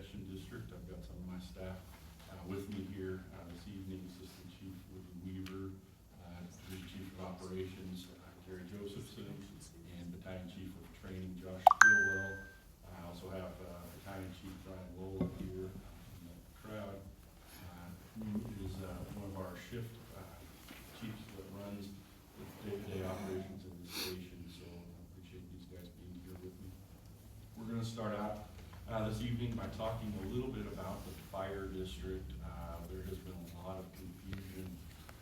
Protection District. I've got some of my staff with me here this evening. Assistant Chief Woody Weaver, Division Chief of Operations Gary Josephson, and Battalion Chief of Training Josh Stillwell. I also have Battalion Chief Brian Lola here in the crowd. He is one of our shift chiefs that runs the day-to-day operations in the station, so I appreciate these guys being here with me. We're going to start out this evening by talking a little bit about the fire district. There has been a lot of confusion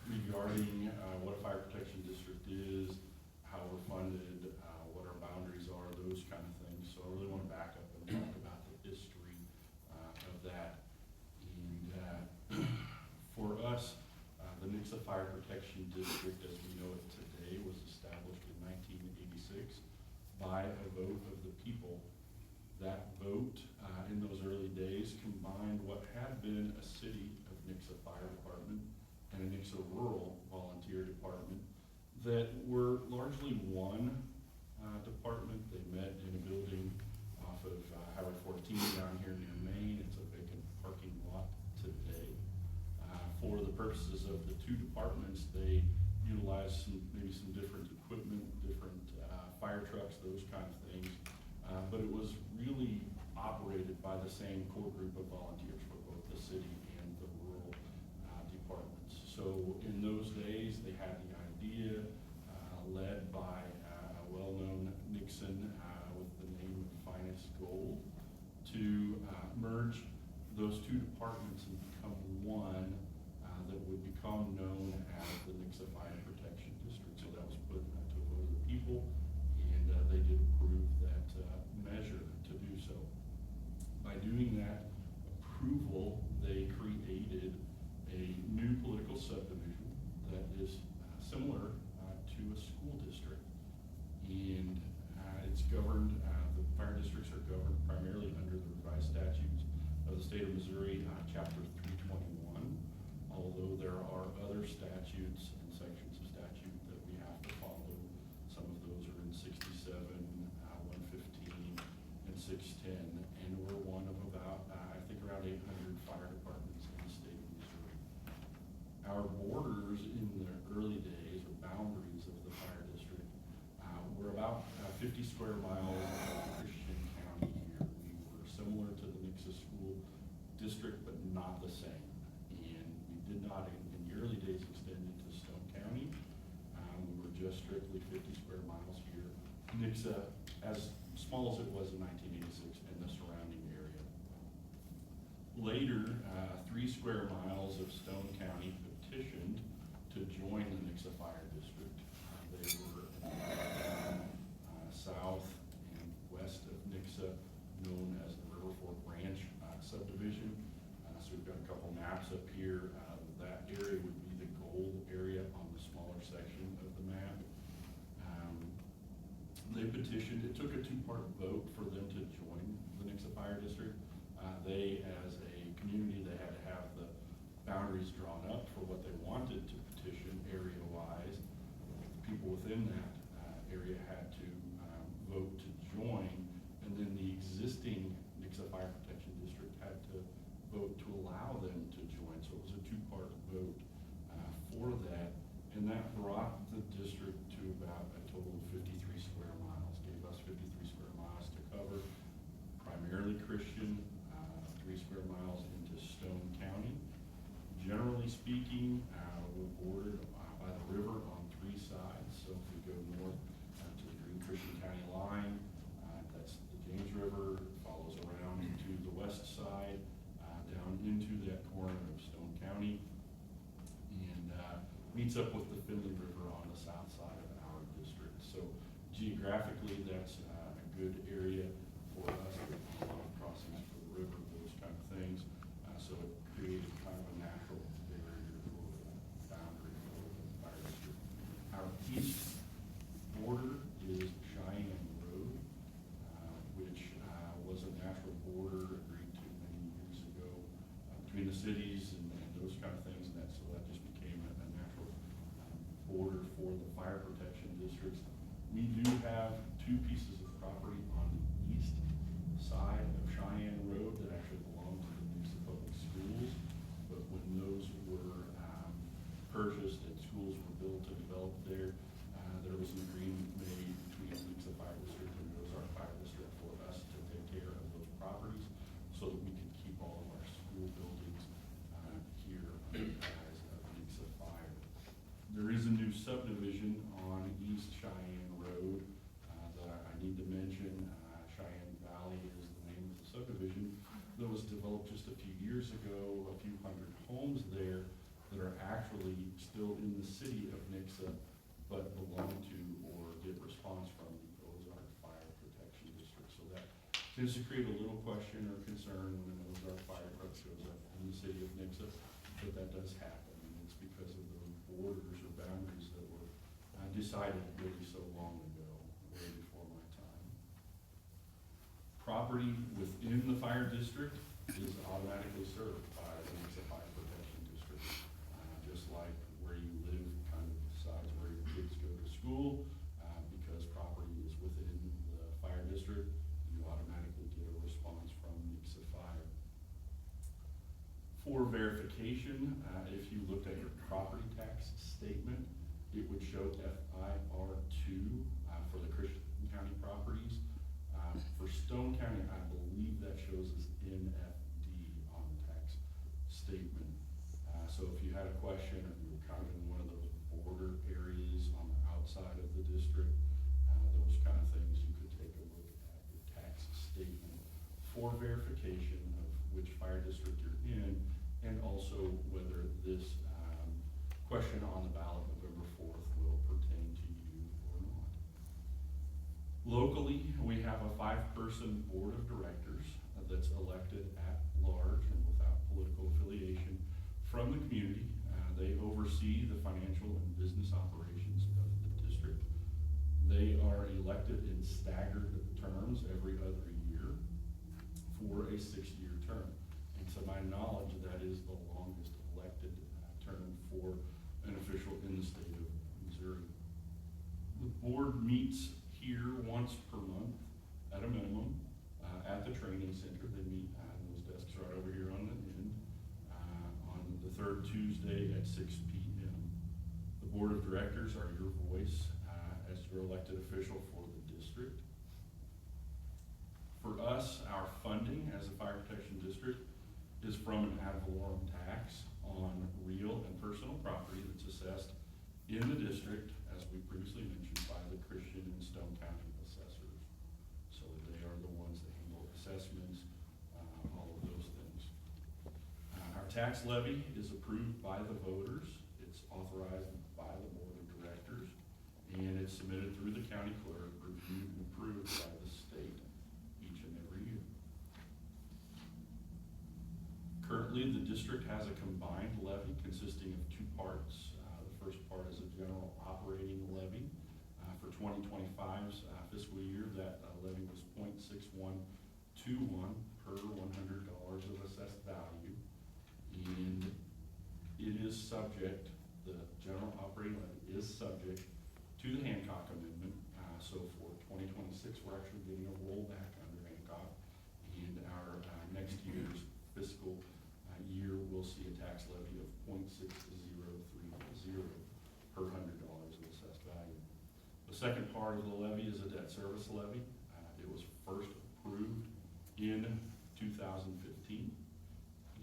regarding what a fire protection district is, how we're funded, what our boundaries are, those kind of things. So I really want to back up and talk about the history of that. And for us, the Nixa Fire Protection District, as we know it today, was established in 1986 by a vote of the people. That vote in those early days combined what had been a city of Nixa Fire Department and a Nixa Rural Volunteer Department that were largely one department. They met in a building off of Highway 14 down here near Maine. It's a vacant parking lot today. For the purposes of the two departments, they utilized maybe some different equipment, different fire trucks, those kind of things. But it was really operated by the same core group of volunteers for both the city and the rural departments. So in those days, they had the idea, led by a well-known Nixon with the name of Finest Gold, to merge those two departments and become one that would become known as the Nixa Fire Protection District. So that was put to a vote of the people, and they did approve that measure to do so. By doing that approval, they created a new political subdivision that is similar to a school district, and it's governed, the fire districts are governed primarily under the revised statutes of the state of Missouri, chapter 321, although there are other statutes and sections of statute that we have to follow. Some of those are in 67, 115, and 610, and we're one of about, I think around 800 fire departments in the state of Missouri. Our borders in the early days, or boundaries of the fire district, were about 50 square miles of Christian County here. We were similar to the Nixa School District, but not the same. And we did not, in the early days, extend into Stone County. We were just strictly 50 square miles here. Nixa, as small as it was in 1986, and the surrounding area. Later, 3 square miles of Stone County petitioned to join the Nixa Fire District. They were south and west of Nixa, known as the River Fork Ranch subdivision. So we've got a couple maps up here. That area would be the gold area on the smaller section of the map. They petitioned. It took a 2-part vote for them to join the Nixa Fire District. They, as a community, they had to have the boundaries drawn up for what they wanted to petition area-wise. The people within that area had to vote to join, and then the existing Nixa Fire Protection District had to vote to allow them to join. So it was a 2-part vote for that, and that brought the district to about a total of 53 square miles, gave us 53 square miles to cover, primarily Christian, 3 square miles into Stone County. Generally speaking, we're bordered by the river on 3 sides. So if we go north to the Green Christian County line, that's the James River, follows around to the west side, down into that corner of Stone County, and meets up with the Finley River on the south side of our district. So geographically, that's a good area for us. There's a lot of crossings for the river, those kind of things. So it created kind of a natural barrier for boundary for the fire district. Our east border is Cheyenne Road, which was a natural border agreed to many years ago between the cities and those kind of things, and so that just became a natural border for the fire protection districts. We do have 2 pieces of property on the east side of Cheyenne Road that actually belong that was developed just a few years ago, a few hundred homes there that are actually still in the city of Nixa, but belong to or get response from the Ozark Fire Protection District. So that tends to create a little question or concern when an Ozark fire truck shows up in the city of Nixa, but that does happen, and it's because of those borders or boundaries that were decided really so long ago, way before my time. Property within the fire district is automatically served by the Nixa Fire Protection District. Just like where you live kind of decides where your kids go to school, because property is within the fire district, you automatically get a response from Nixa Fire. For verification, if you looked at your property tax statement, it would show FIR2 for the Christian County properties. For Stone County, I believe that shows as NFD on the tax statement. So if you had a question or you were kind of in one of those border areas on the outside of the district, those kind of things, you could take a look at your tax statement for verification of which fire district you're in, and also whether this question on the ballot November 4th will pertain to you or not. Locally, we have a 5-person board of directors that's elected at large and without political affiliation from the community. They oversee the financial and business operations of the district. They are elected in staggered terms every other year for a 6-year term. And to my knowledge, that is the longest elected term for an official in the state of Missouri. The board meets here once per month at a minimum at the training center. They meet, those desks right over here on the end, on the third Tuesday at 6 p.m. The board of directors are your voice as your elected official for the district. For us, our funding as a fire protection district is from an ad valorem tax on real and personal property that's assessed in the district, as we previously mentioned, by the Christian and Stone County assessors. So they are the ones that handle assessments, all of those things. Our tax levy is approved by the voters. It's authorized by the board of directors, and it's submitted through the county clerk, reviewed and approved by the state each and every year. Currently, the district has a combined levy consisting of 2 parts. The first part is a general operating levy. For 2025's fiscal year, that levy was 0.6121 per $100 of assessed value. And it is subject, the general operating levy is subject to the Hancock Amendment. So for 2026, we're actually getting a rollback under Hancock, and our next year's fiscal year will see a tax levy of 0.6030 per $100 of assessed value. The second part of the levy is a debt service levy. It was first approved in 2015,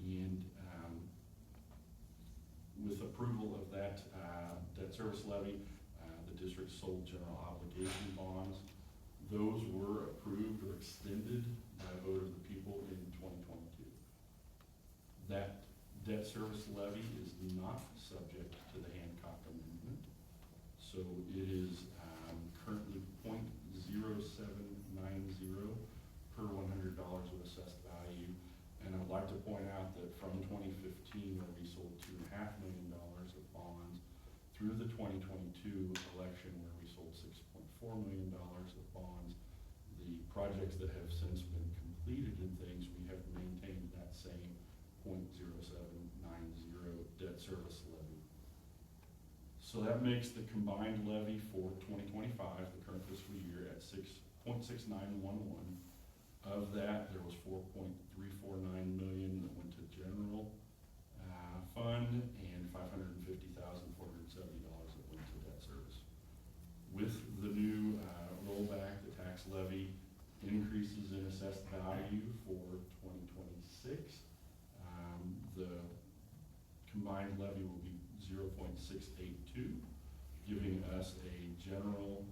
and with approval of that debt service levy, the district sold general obligation bonds. Those were approved or extended by a vote of the people in 2022. That debt service levy is not subject to the Hancock Amendment, so it is currently 0.0790 per $100 of assessed value. And I'd like to point out that from 2015, where we sold $2.5 million of bonds, through the 2022 election, where we sold $6.4 million of bonds, the projects that have since been completed and things, we have maintained that same 0.0790 debt service levy. So that makes the combined levy for 2025, the current fiscal year, at 6.6911. Of that, there was $4.349 million that went to general fund, and $550,470 that went to debt service. With the new rollback, the tax levy increases in assessed value for 2026. The combined levy will be 0.682, giving us a general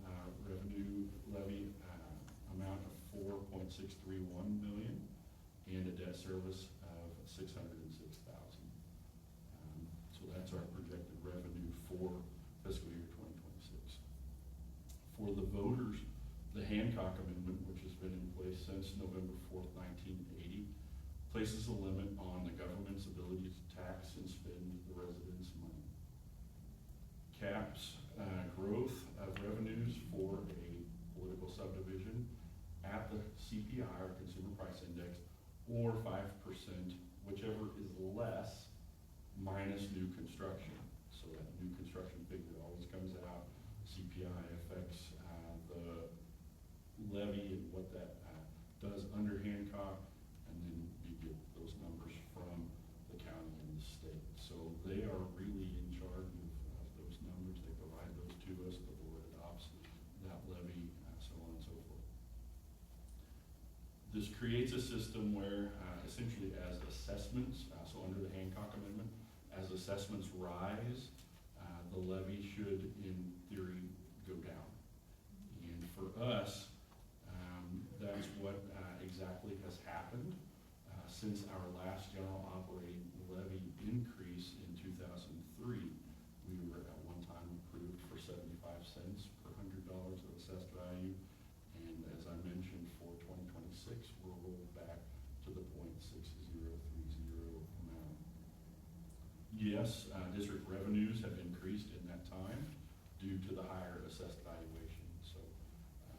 revenue levy amount of $4.631 million and a debt service of $606,000. So that's our projected revenue for fiscal year 2026. For the voters, the Hancock Amendment, which has been in place since November 4th, 1980, places a limit on the government's ability to tax and spend the residents' money. Caps growth of revenues for a political subdivision at the CPI, or Consumer Price Index, or 5%, whichever is less, minus new construction. So that new construction figure always comes out. CPI affects the levy and what that does under Hancock, and then you get those numbers from the county and the state. So they are really in charge of those numbers. They provide those to us. The board adopts that levy, so on and so forth. This creates a system where essentially as assessments, so under the Hancock Amendment, as assessments rise, the levy should, in theory, go down. And for us, that's what exactly has happened. Since our last general operating levy increase in 2003, we were at one time approved for 75 cents per $100 of assessed value. And as I mentioned, for 2026, we'll roll back to the 0.6030 amount. Yes, district revenues have increased in that time due to the higher assessed valuation. So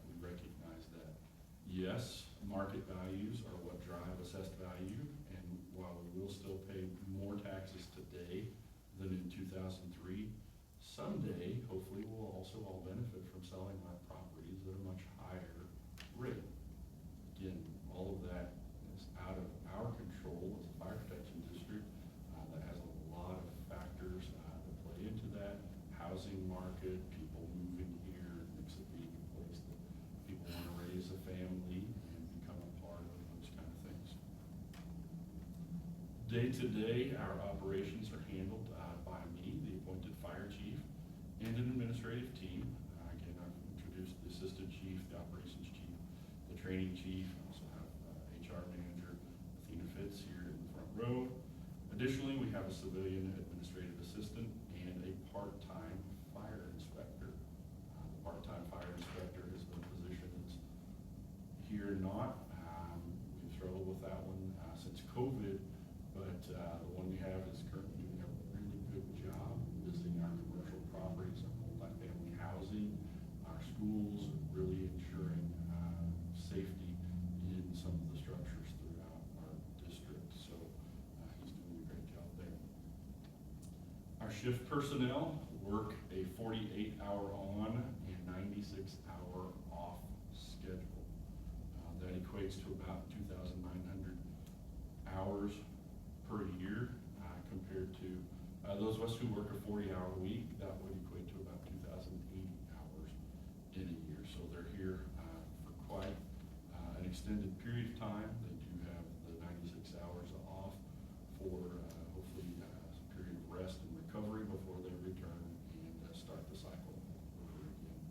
we recognize that. Yes, market values are what drive assessed value, and while we will still pay more taxes today than in 2003, someday, hopefully, we'll also all benefit from selling our properties at a much higher rate. Again, all of that is out of our control as a fire protection district. That has a lot of factors that play into that. Housing market, people moving here, Nixa being a place that people want to raise a family and become a part of, those kind of things. Day to day, our operations are handled by me, the appointed fire chief, and an administrative team. Again, I've introduced the assistant chief, the operations chief, the training chief. I also have HR manager, Athena Fitz, here in the front row. Additionally, we have a civilian administrative assistant and a part-time fire inspector. The part-time fire inspector has been a position that's here not. We've struggled with that one since COVID, but the one we have is currently doing a really good job visiting our commercial properties, our multifamily housing, our schools, really ensuring safety in some of the structures throughout our district. So he's doing a great job there. Our shift personnel work a 48-hour on and 96-hour off schedule. That equates to about 2,900 hours per year compared to those of us who work a 40-hour week. That would equate to about 2,080 hours in a year. So they're here for quite an extended period of time. They do have the 96 hours off for hopefully some period of rest and recovery before they return and start the cycle over again.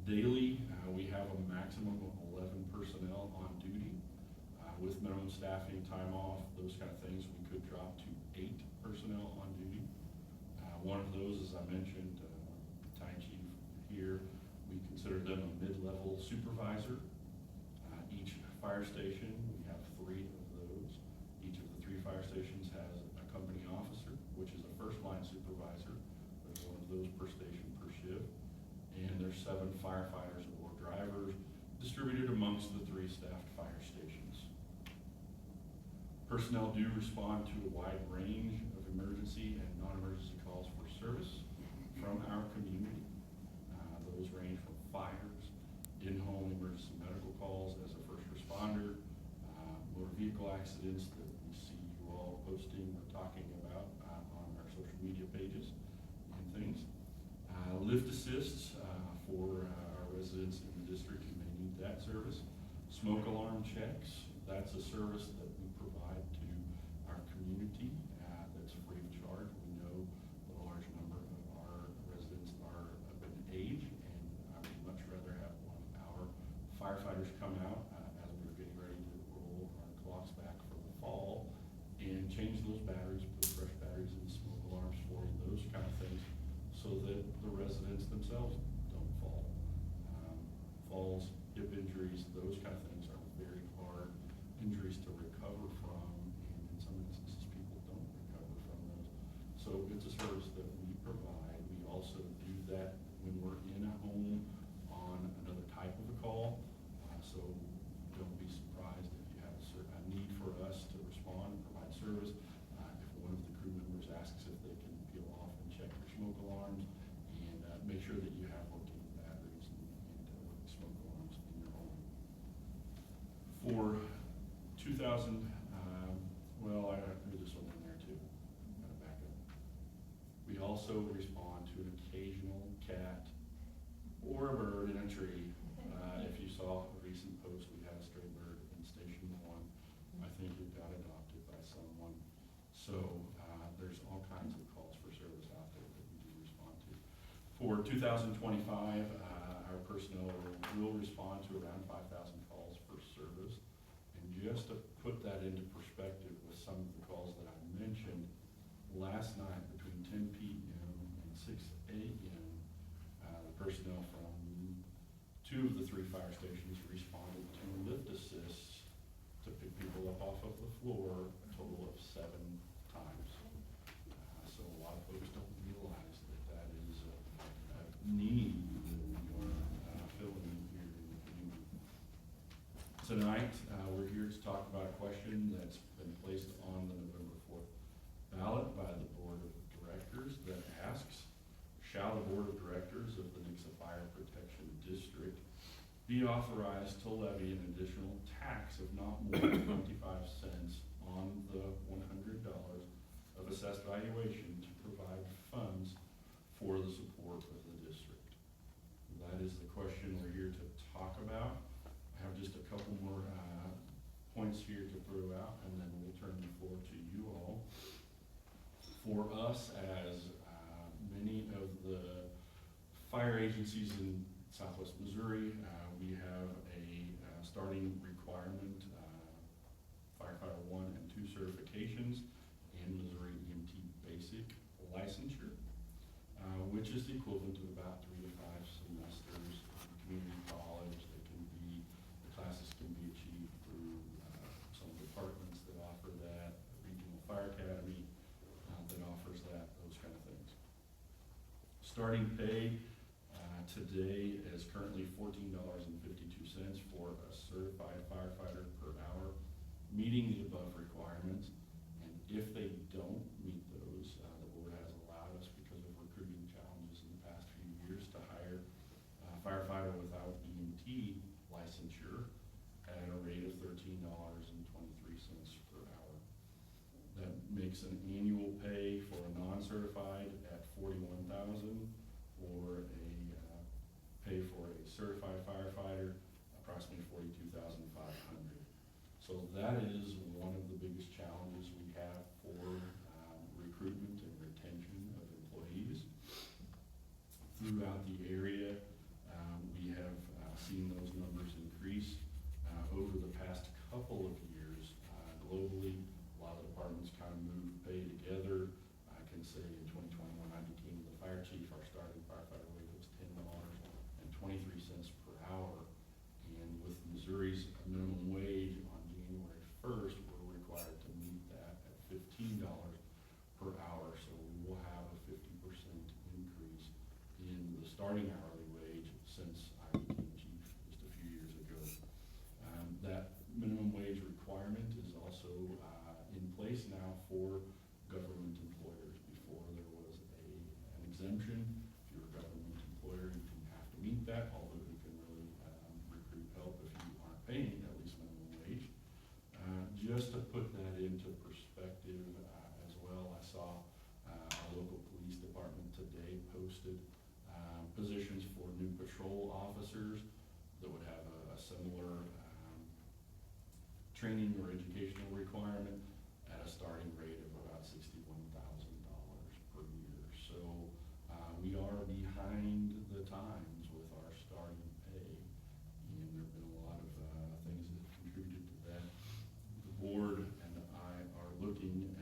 Daily, we have a maximum of 11 personnel on duty. With minimum staffing, time off, those kind of things, we could drop to 8 personnel on duty. One of those, as I mentioned, battalion chief here, we consider them a mid-level supervisor. Each fire station, we have 3 of those. Each of the 3 fire stations has a company officer, which is a first-line supervisor. There's one of those per station per shift. And there's 7 firefighters or drivers distributed amongst the 3 staffed fire stations. Personnel do respond to a wide range of emergency and non-emergency calls for service from our community. Those range from fires, in-home emergency medical calls as a first responder, motor vehicle accidents that we see you all posting or talking about on our social media pages and things. Lift assists for our residents in the district who may need that service. Smoke alarm checks, that's a service that we provide to our community that's free of charge. We know that a large number of our residents are of an age, and I would much rather have one of our firefighters come out as we're getting ready to roll our clocks back for the change those batteries, put fresh batteries in the smoke alarms for you, those kind of things, so that the residents themselves don't fall. Falls, hip injuries, those kind of things are very hard injuries to recover from, and in some instances, people don't recover from those. So it's a service that we provide. We also do that when we're in a home on another type of a call. So don't be surprised if you have a need for us to respond and provide service. If one of the crew members asks if they can peel off and check your smoke alarms and make sure that you have working batteries and working smoke alarms in your home. For 2000, well, I threw this one in there too. Gotta back up. We also respond to an occasional cat or a bird in a tree. If you saw a recent post, we had a stray bird in Station 1. I think it got adopted by someone. So there's all kinds of calls for service out there that we do respond to. For 2025, our personnel will respond to around 5,000 calls for service. And just to put that into perspective with some of the calls that I mentioned, last night between 10 p.m. and 6 a.m., the personnel from 2 of the 3 fire stations responded to lift assists to pick people up off of the floor a total of 7 times. So a lot of folks don't realize that that is a need that we are filling here in the community. Tonight, we're here to talk about a question that's been placed on the November 4th ballot by the Board of Directors that asks, shall the Board of Directors of the Nixa Fire Protection District be authorized to levy an additional tax of not more than 25 cents on the $100 of assessed valuation to provide funds for the support of the district? That is the question we're here to talk about. I have just a couple more points here to throw out, and then we'll turn the floor to you all. For us, as many of the fire agencies in Southwest Missouri, we have a starting requirement, firefighter 1 and 2 certifications, and Missouri EMT basic licensure, which is the equivalent of about 3 to 5 semesters in community college. The classes can be achieved through some departments that offer that, Regional Fire Academy that offers that, those kind of things. Starting pay today is currently $14.52 for a certified firefighter per hour, meeting the above requirements. And if they don't meet those, the board has allowed us, because of recruiting challenges in the past few years, to hire a firefighter without EMT licensure at a rate of $13.23 per hour. That makes an annual pay for a non-certified at $41,000, or a pay for a certified firefighter approximately $42,500. So that is one of the biggest challenges we have for recruitment and retention of employees throughout the area. We have seen those numbers increase over the past couple of years. Globally, a lot of departments kind of moved pay together. I can say in 2021, I became the fire chief. Our starting firefighter wage was $10.23 per hour. And with Missouri's minimum wage on January 1st, we're required to meet that at $15 per hour. So we will have a 50% increase in the starting hourly wage since I became chief just a few years ago. That minimum wage requirement is also in place now for government employers. Before, there was an exemption. If you're a government employer, you didn't have to meet that, although you can really recruit help if you aren't paying at least minimum wage. Just to put that into perspective as well, I saw our local police department today posted positions for new patrol officers that would have a similar training or educational requirement at a starting rate of about $61,000 per year. So we are behind the times with our starting pay, and there have been a lot of things that have contributed to that. The board and I are looking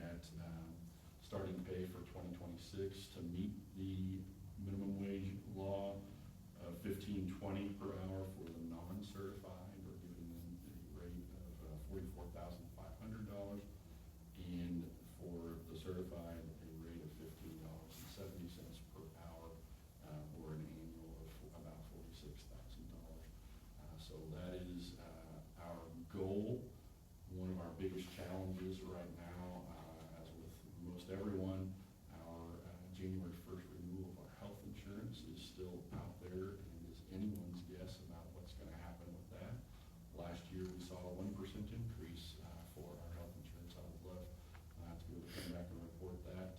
2026 to meet the minimum wage law of $15.20 per hour for the non-certified. We're giving them a rate of $44,500, and for the certified, a rate of $15.70 per hour, or an annual of about $46,000. So that is our goal. One of our biggest challenges right now, as with most everyone, our January 1st renewal of our health insurance is still out there and is anyone's guess about what's going to happen with that. Last year we saw a 1% increase for our health insurance. I would love to be able to come back and report that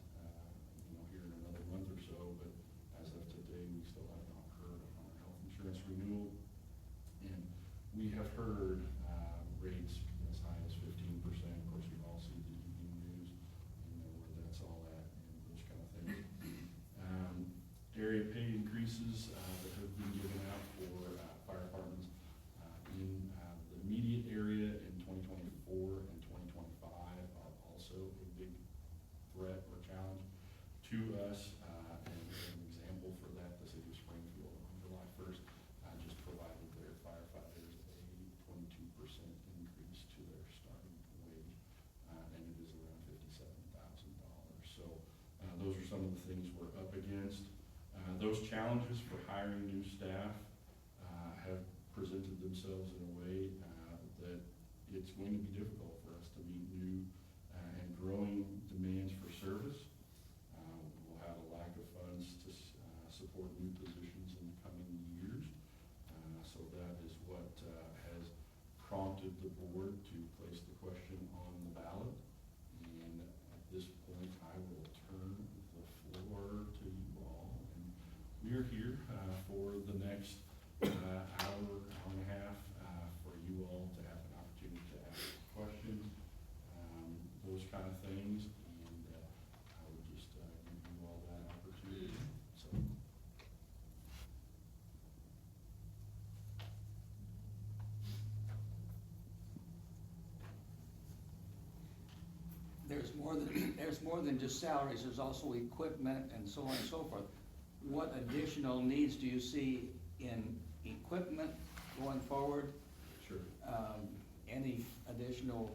here in another month or so, but as of today we still have not heard on our health insurance renewal. And we have heard rates as high as 15%. Of course, we all see the evening news and know where that's all at and those kind of things. Area pay increases that have been given out for fire departments in the immediate area in 2024 and 2025 are also a big threat or challenge to us. And an example for that, the city of Springfield on July 1st just provided their firefighters a 22% increase to their starting wage, and it is around $57,000. So those are some of the things we're up against. Those challenges for hiring new staff have presented themselves in a way that it's going to be difficult for us to meet new and growing demands for service. We'll have a lack of funds to support new positions in the coming years. So that is what has prompted the board to place the question on the ballot. And at this point, I will turn the floor to you all. And we are here for the next hour and a half for you all to have an opportunity to ask questions, those kind of things. And I would just give you all that opportunity. So. There's more than just salaries. There's also equipment and so on and so forth. What additional needs do you see in equipment going forward? Sure. Any additional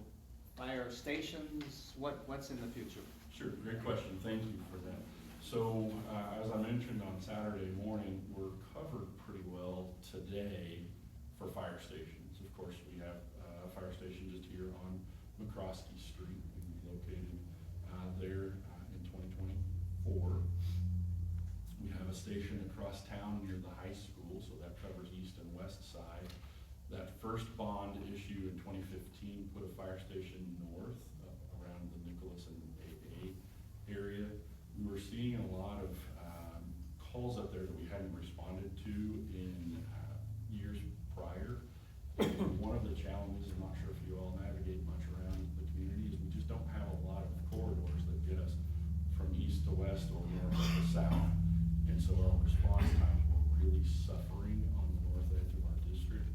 fire stations? What's in the future? Sure, great question. Thank you for that. So as I mentioned on Saturday morning, we're covered pretty well today for fire stations. Of course, we have a fire station just here on McCroskey Street, located there in 2024. We have a station across town near the high school, so that covers east and west side. That first bond issue in 2015 put a fire station north around the Nicholas and AA area. We were seeing a lot of calls up there that we hadn't responded to in years prior. And one of the challenges, I'm not sure if you all navigate much around the community, is we just don't have a lot of corridors that get us from east to west or north to south. And so our response times were really suffering on the north edge of our district.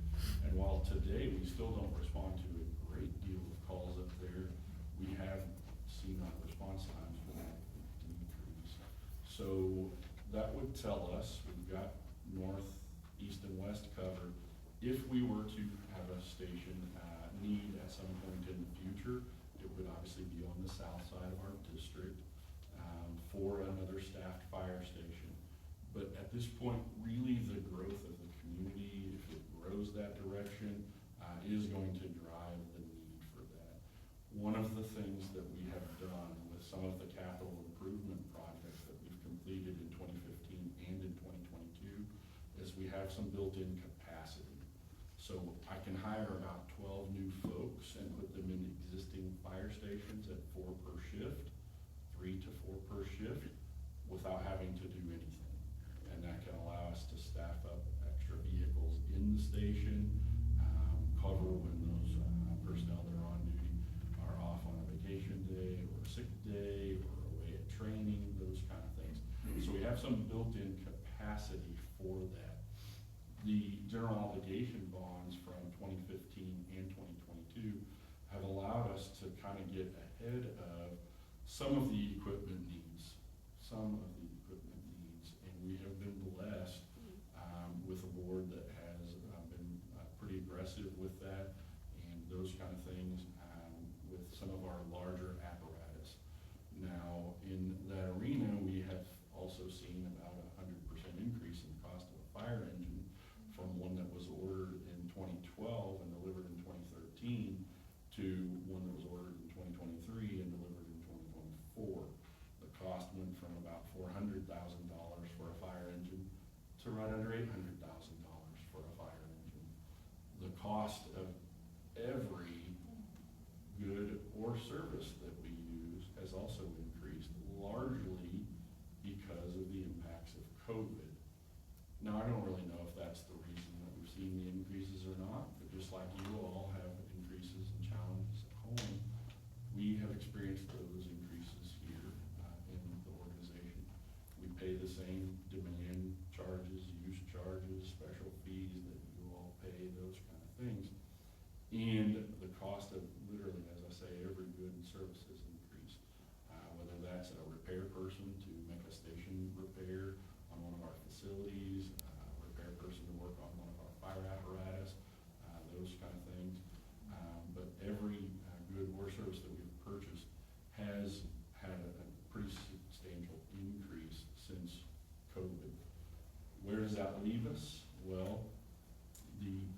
And while today we still don't respond to a great deal of calls up there, we have seen our response times decrease. So that would tell us we've got north, east, and west covered. If we were to have a station need at some point in the future, it would obviously be on the south side of our district for another staffed fire station. But at this point, really the growth of the community, if it grows that direction, is going to drive the need for that. One of the things that we have done with some of the capital improvement projects that we've completed in 2015 and in 2022 is we have some built-in capacity. So I can hire about 12 new folks and put them in existing fire stations at 4 per shift, 3 to 4 per shift, without having to do anything. And that can allow us to staff up extra vehicles in the station, cover when those personnel that are on duty are off on a vacation day or a sick day or away at training, those kind of things. So we have some built-in capacity for that. The general obligation bonds from 2015 and 2022 have allowed us to kind of get ahead of some of the equipment needs. some of the equipment needs. And we have been blessed with a board that has been pretty aggressive with that and those kind of things with some of our larger apparatus. Now, in that arena, we have also seen about 100% increase in the cost of a fire engine from one that was ordered in 2012 and delivered in 2013 to one that was ordered in 2023 and delivered in 2024. The cost went from about $400,000 for a fire engine to right under $800,000 for a fire engine. The cost of every good or service that we use has also increased, largely because of the impacts of COVID. Now, I don't really know if that's the reason that we've seen the increases or not, but just like you all have increases and challenges at home, we have experienced those increases here in the organization. We pay the same demand charges, use charges, special fees that you all pay, those kind of things. And the cost of literally, as I say, every good and service has increased. Whether that's a repair person to make a station repair on one of our facilities, repair person to work on one of our fire apparatus, those kind of things. But every good or service that we've purchased has had a pretty substantial increase since COVID. Where does that leave us? Well, the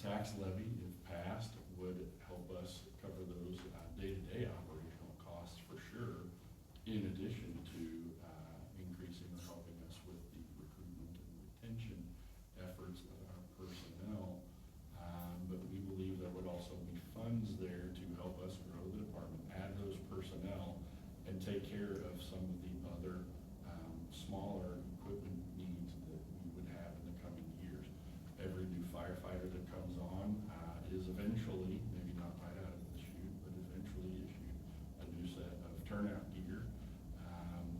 tax levy, if passed, would help us cover those day-to-day operational costs for sure, in addition to increasing or helping us with the recruitment and retention efforts of our personnel. But we believe there would also be funds there to help us grow the department, add those personnel, and take care of some of the other smaller equipment needs that we would have in the coming years. Every new firefighter that comes on is eventually, maybe not right out of the chute, but eventually issued a new set of turnout gear.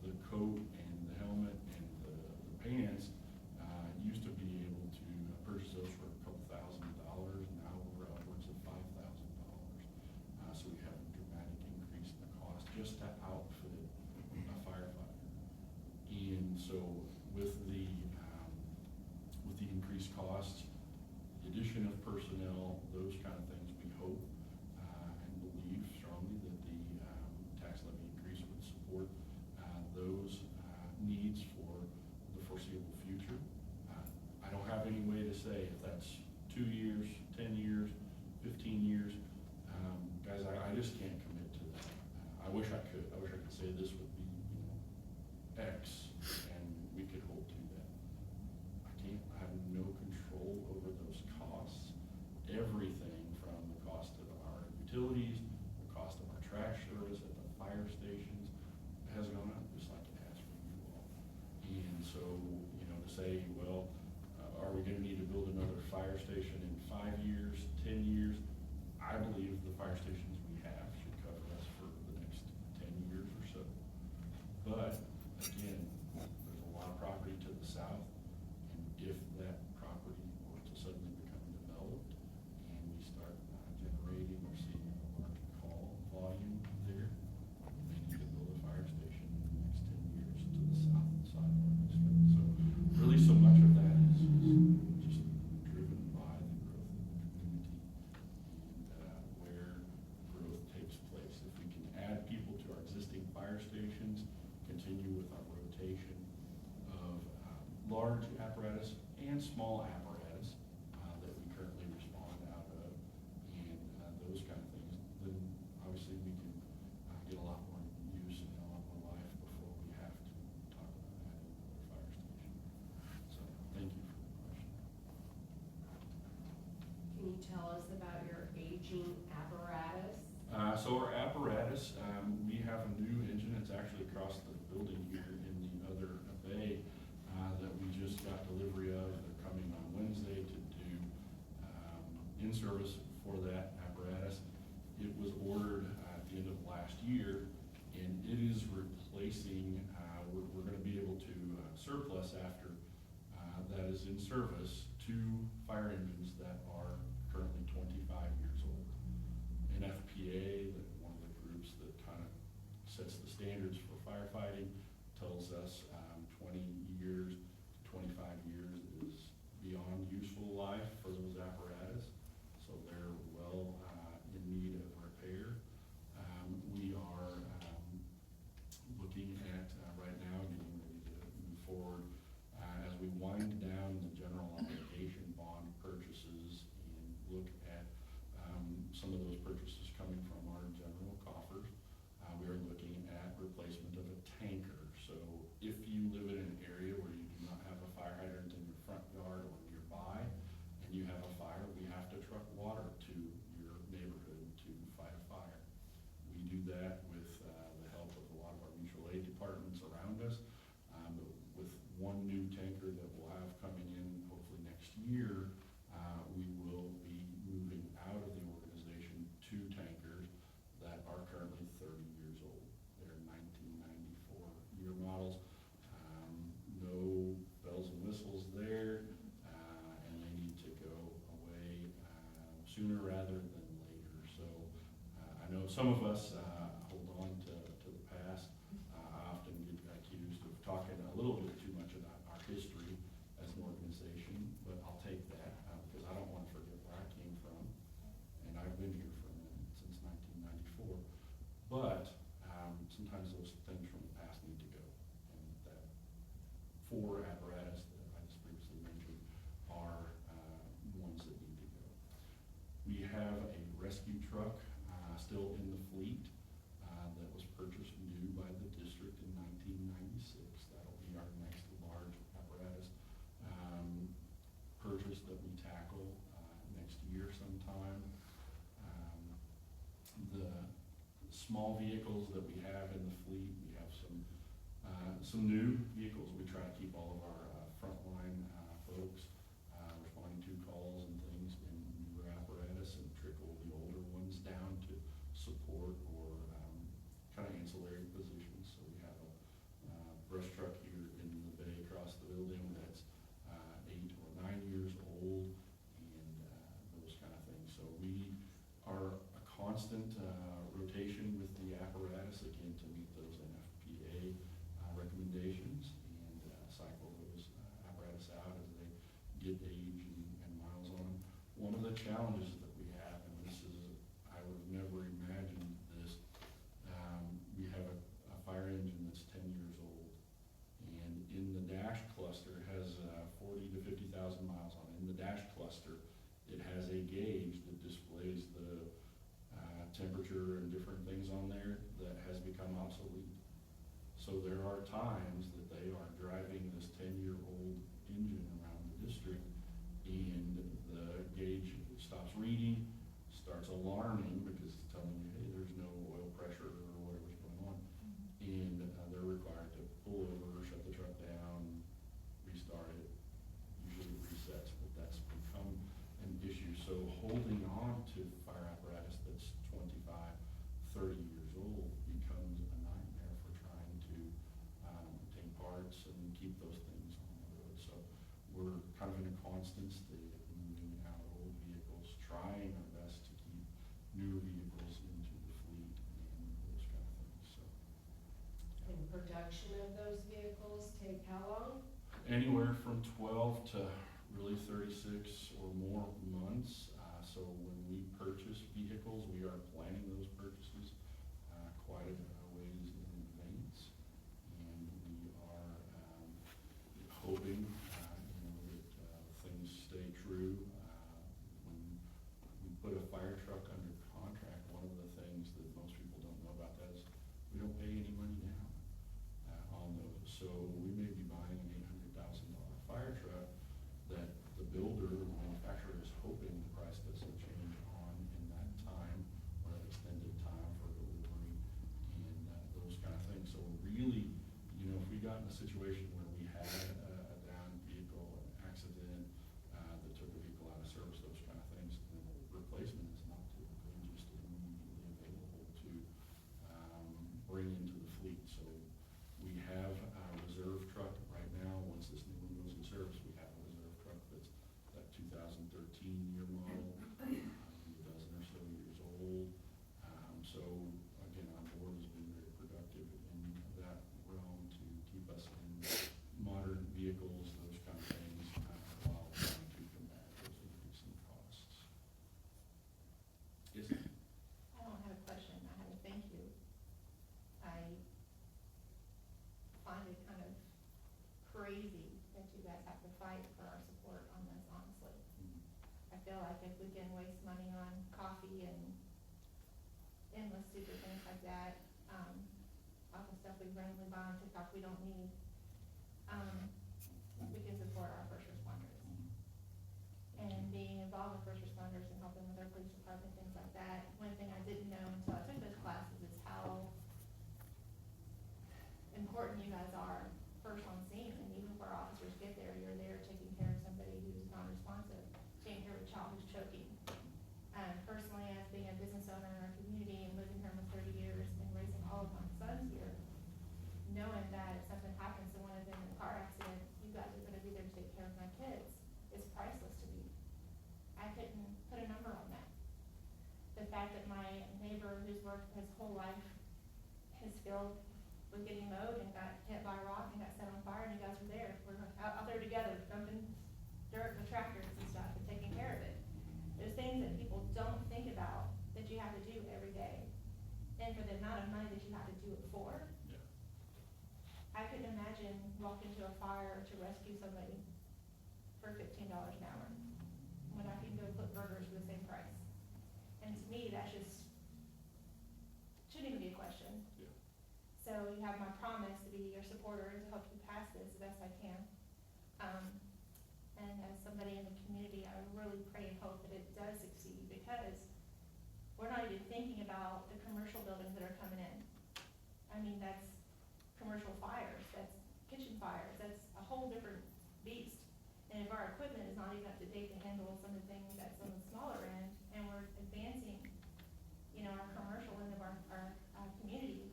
The coat and the helmet and the pants used to be able to purchase those for a couple $1,000. Now we're upwards of $5,000. So we have a dramatic increase in the cost just to outfit a firefighter. And so with the increased costs, the addition of personnel, those kind of things, we hope and believe strongly that the tax levy increase would support those needs for the foreseeable future. I don't have any way to say if that's 2 years, 10 years, 15 years. Guys, I just can't commit to that. I wish I could. I wish I could say this would be, X, and we could hold to that. I can't. I have no control over those costs. Everything from the cost of our utilities, the cost of our trash service at the fire stations has gone up just like it has for you all. And so, to say, well, are we going to need to build another fire station in 5 years, 10 years? I believe the fire stations we have should cover us for the next 10 years or so. But again, there's a lot of property to the south, and if that property were to suddenly become developed and we start generating or seeing a large call volume there, we may need to build a fire station in the next 10 years to the south side of our district. So really so much of that is just driven by the growth of the community and where growth takes place. If we can add people to our existing fire stations, continue with our rotation of large apparatus and small apparatus that we currently respond out of, and those kind of things, then obviously we can get a lot more use and a lot more life before we have to talk about adding another fire station. So thank you for the question. Can you tell us about your aging apparatus? So our apparatus, we have a new engine. It's actually across the building here in the other bay that we just got delivery of. They're coming on Wednesday to do in-service for that apparatus. It was ordered at the end of last year, and it is replacing, we're going to be able to surplus after that is in service 2 fire engines that are currently 25 years old. NFPA, one of the groups that kind of sets the standards for firefighting, some of us hold on to the past. I often get accused of talking a little bit too much about our history as an organization, but I'll take that because I don't want to forget where I came from. And I've been here for a minute since 1994. But sometimes those things from the past need to go. And that 4 apparatus that I just previously mentioned are ones that need to go. We have a rescue truck still in the fleet that was purchased new by the district in 1996. That'll be our next large apparatus purchase that we tackle next year sometime. The small vehicles that we have in the fleet, we have some new vehicles. We try to keep all of our frontline folks responding to calls and things in newer apparatus and trickle the older ones down to support or kind of ancillary positions. So we have a brush truck here in the bay across the building that's 8 or 9 years old and those kind of things. So we are a constant rotation with the apparatus, again, to meet those NFPA recommendations and cycle those apparatus out as they get age and miles on them. One of the challenges that we have, and this is, I would have never imagined this, we have a fire engine that's 10 years old, and in the dash cluster has 40 to 50,000 miles on it. In the dash cluster, it has a gauge that displays the temperature and different things on there that has become obsolete. So there are times that they are driving this 10-year-old engine around the district and the gauge stops reading, starts alarming because it's telling you, hey, there's no oil pressure or whatever's going on. And they're required to pull over, shut the truck down, restart it. Usually it resets, but that's become an issue. So holding on to fire apparatus that's 25, 30 years old becomes a nightmare for trying to obtain parts and keep those things on the road. So we're kind of in a constant state of moving out old vehicles, trying our best to keep newer vehicles into the fleet and those kind of things. So And production of those vehicles take how long? anywhere from 12 to really 36 or more months. So when we purchase vehicles, we are planning those purchases quite a ways in advance. And we are hoping that things stay true. When we put a fire truck under contract, one of the things that most people don't know about that is we don't pay any money down on those. So we may be buying an $800,000 fire truck that the builder, the manufacturer, is hoping the price doesn't change on in that time or that extended time for delivery and those kind of things. So really, if we got in a situation where we had a downed vehicle, an accident that took a vehicle out of service, those kind of things, then replacement is not typically just immediately available to bring into the fleet. So we have a reserve truck right now. Once this new one goes in service, we have a reserve truck that's that 2013 year model, a dozen or so years old. So again, our board has been very productive in that realm to keep us in modern vehicles, those kind of things, while trying to combat those increasing costs. Yes? I don't have a question, I have a thank you. I find it kind of crazy that you guys have to fight for our support on this, honestly. I feel like if we can waste money on coffee and endless stupid things like that, all the stuff we randomly buy on TikTok we don't need, we can support our first responders. And being involved with first responders and helping with our police department, things like that, one thing I didn't know until I took those classes is how important you guys are first on scene. And even before officers get there, you're there taking care of somebody who's non-responsive, taking care of a child who's choking. Personally, as being a business owner in our community and living here almost 30 years and raising all of my sons here, knowing that if something happens to one of them in a car accident, you guys are gonna be there to take care of my kids, is priceless to me. I couldn't put a number on that. The fact that my neighbor who's worked whole life, his field was getting mowed and got hit by a rock and got set on fire, and you guys were there. We're out there together, dumping dirt with tractors and stuff and taking care of it. There's things that people don't think about that you have to do every day. And for the amount of money that you have to do it for, Yeah. I couldn't imagine walking to a fire to rescue somebody for $15 an hour, when I can go flip burgers for the same price. And to me, that's just, shouldn't even be a question. Yeah. So you have my promise to be your supporter and to help you pass this the best I can. And as somebody in the community, I really pray and hope that it does succeed, because we're not even thinking about the commercial buildings that are coming in. I mean, that's commercial fires, that's kitchen fires, that's a whole different beast. And if our equipment is not even up to date to handle some of the things that's on the smaller end, and we're advancing, you know, our commercial end of our community,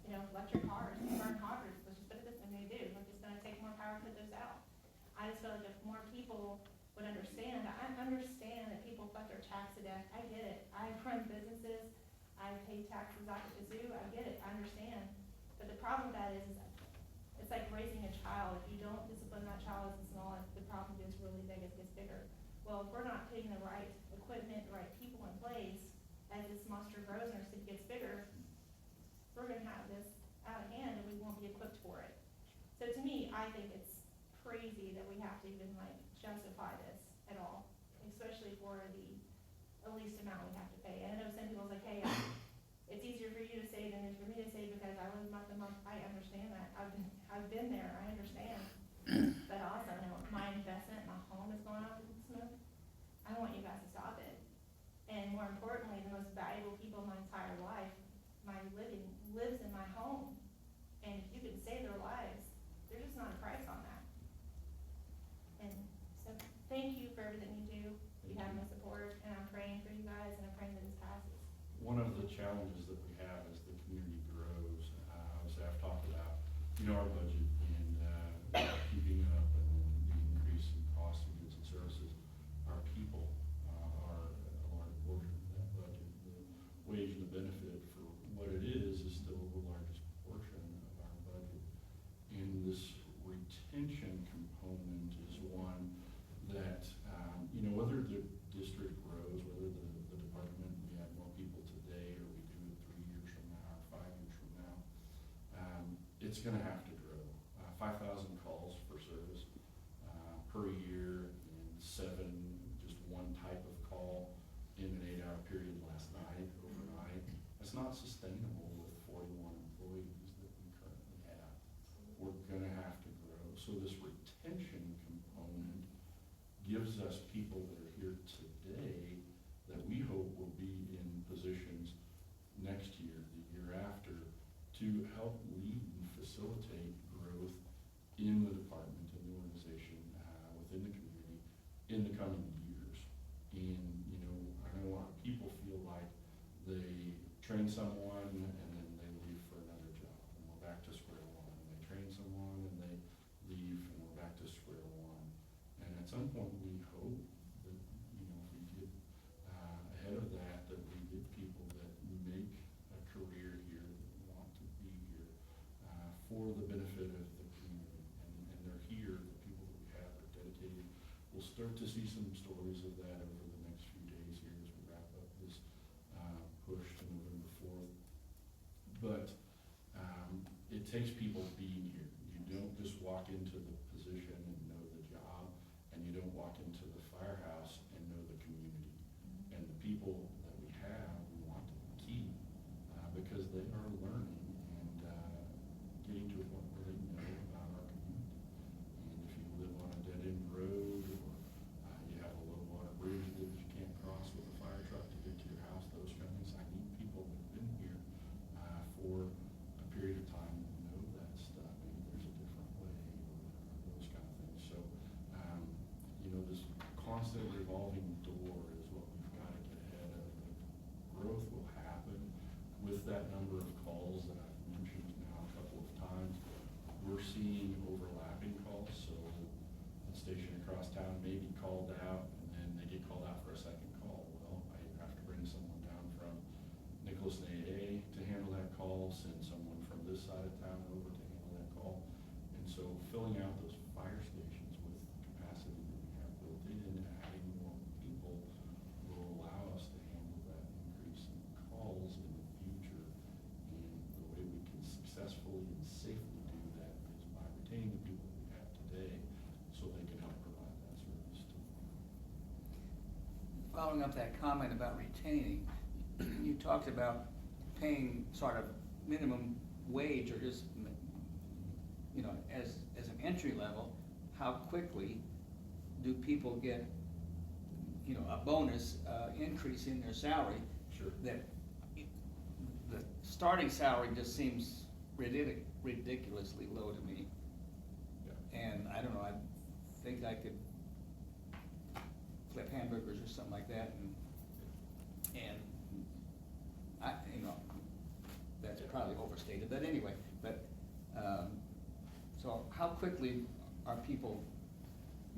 you know, electric cars, burn hoggers, let's just put it this way, they do, we're just gonna take more power to put those out. I just feel like if more people would understand, I understand that people cut their tax to death, I get it. I run businesses, I pay taxes out at the zoo, I get it, I understand. But the problem with that is it's like raising a child. If you don't discipline that child as a small, the problem gets really big, it gets bigger. Well, if we're not putting the right equipment, the right people in place, as this monster grows and our city gets bigger, we're gonna have this out of hand and we won't be equipped for it. So to me, I think it's crazy that we have to even like justify this at all, especially for the least amount we have to pay. And I know some people's like, hey, it's easier for you to say than it is for me to say because I live month to month. I understand that. I've been there. I understand. But I also know my investment, my home is going up in smoke. I want you guys to stop it. And more importantly, the most valuable people in my entire life, my living, lives in my home. And if you can save their lives, there's just not a price on that. And so thank you for everything you do. You have my support, and I'm praying for you guys, and I'm praying that this passes. One of the challenges that we have as the community grows, obviously I've talked about, you know, our budget and keeping up and the increase in costs of goods and services. Our people are a large portion of that budget. The wage and the benefit for what it is still the largest portion of our budget. And this retention component is one that, you know, whether the district grows, whether the department, we have more people today, or we do it 3 years from now, or 5 years from now, it's gonna have to grow. 5,000 calls for service per year, and 7, just one type of call in an 8-hour period last night, overnight. That's not sustainable with 41 employees that we currently have. We're gonna have to grow. So this retention component gives us people that are here today that we hope will be in positions next year, the year after, to help lead and facilitate growth in the department, in the organization, within the community, in the coming years. And, you know, I don't want people feel like they train someone and then they leave for another job, and we're back to square one. And they train someone and they leave and we're back to square one. And at some point, we hope that, you know, if we get ahead of that, that we get people that make a career here, that want to be here for the benefit of the community. And they're here, the people that we have are dedicated. We'll start to see some stories of that over the next few days here as we wrap up this push to November 4th. But it takes people being here. You don't just walk into the position and know the job, and you don't walk into the firehouse and know the community. And the people that we have, we want to keep because they are learning and getting to a point where they know about our community. And if you live on a dead-end road, or you have a low water bridge that you can't cross with a fire truck to get to your house, those kind of things, I need people that have been here for a period of time that know that stuff. Maybe there's a different way, or those kind of things. So, you know, this constant revolving door is what we've got to get ahead of. The growth will happen with that number of calls that I've mentioned now a couple of times. We're seeing overlapping calls, so a station across town may be called out, and then they get called out for a second call. Well, I have to bring someone down from Nicholas and AA time over to handle that call. And so filling out those fire stations with the capacity that we have built in and adding more people will allow us to handle that increase in calls in the future. And the way we can successfully and safely do that is by retaining the people we have today so they can help provide that service to them. Following up that comment about retaining, you talked about paying sort of minimum wage or just, you know, as an entry level. How quickly do people get, you know, a bonus increase in their salary? Sure. That the starting salary just seems ridiculously low to me. Yeah. And I don't know, I think I could flip hamburgers or something like that, and I, you know, that's probably overstated, but anyway, so how quickly are people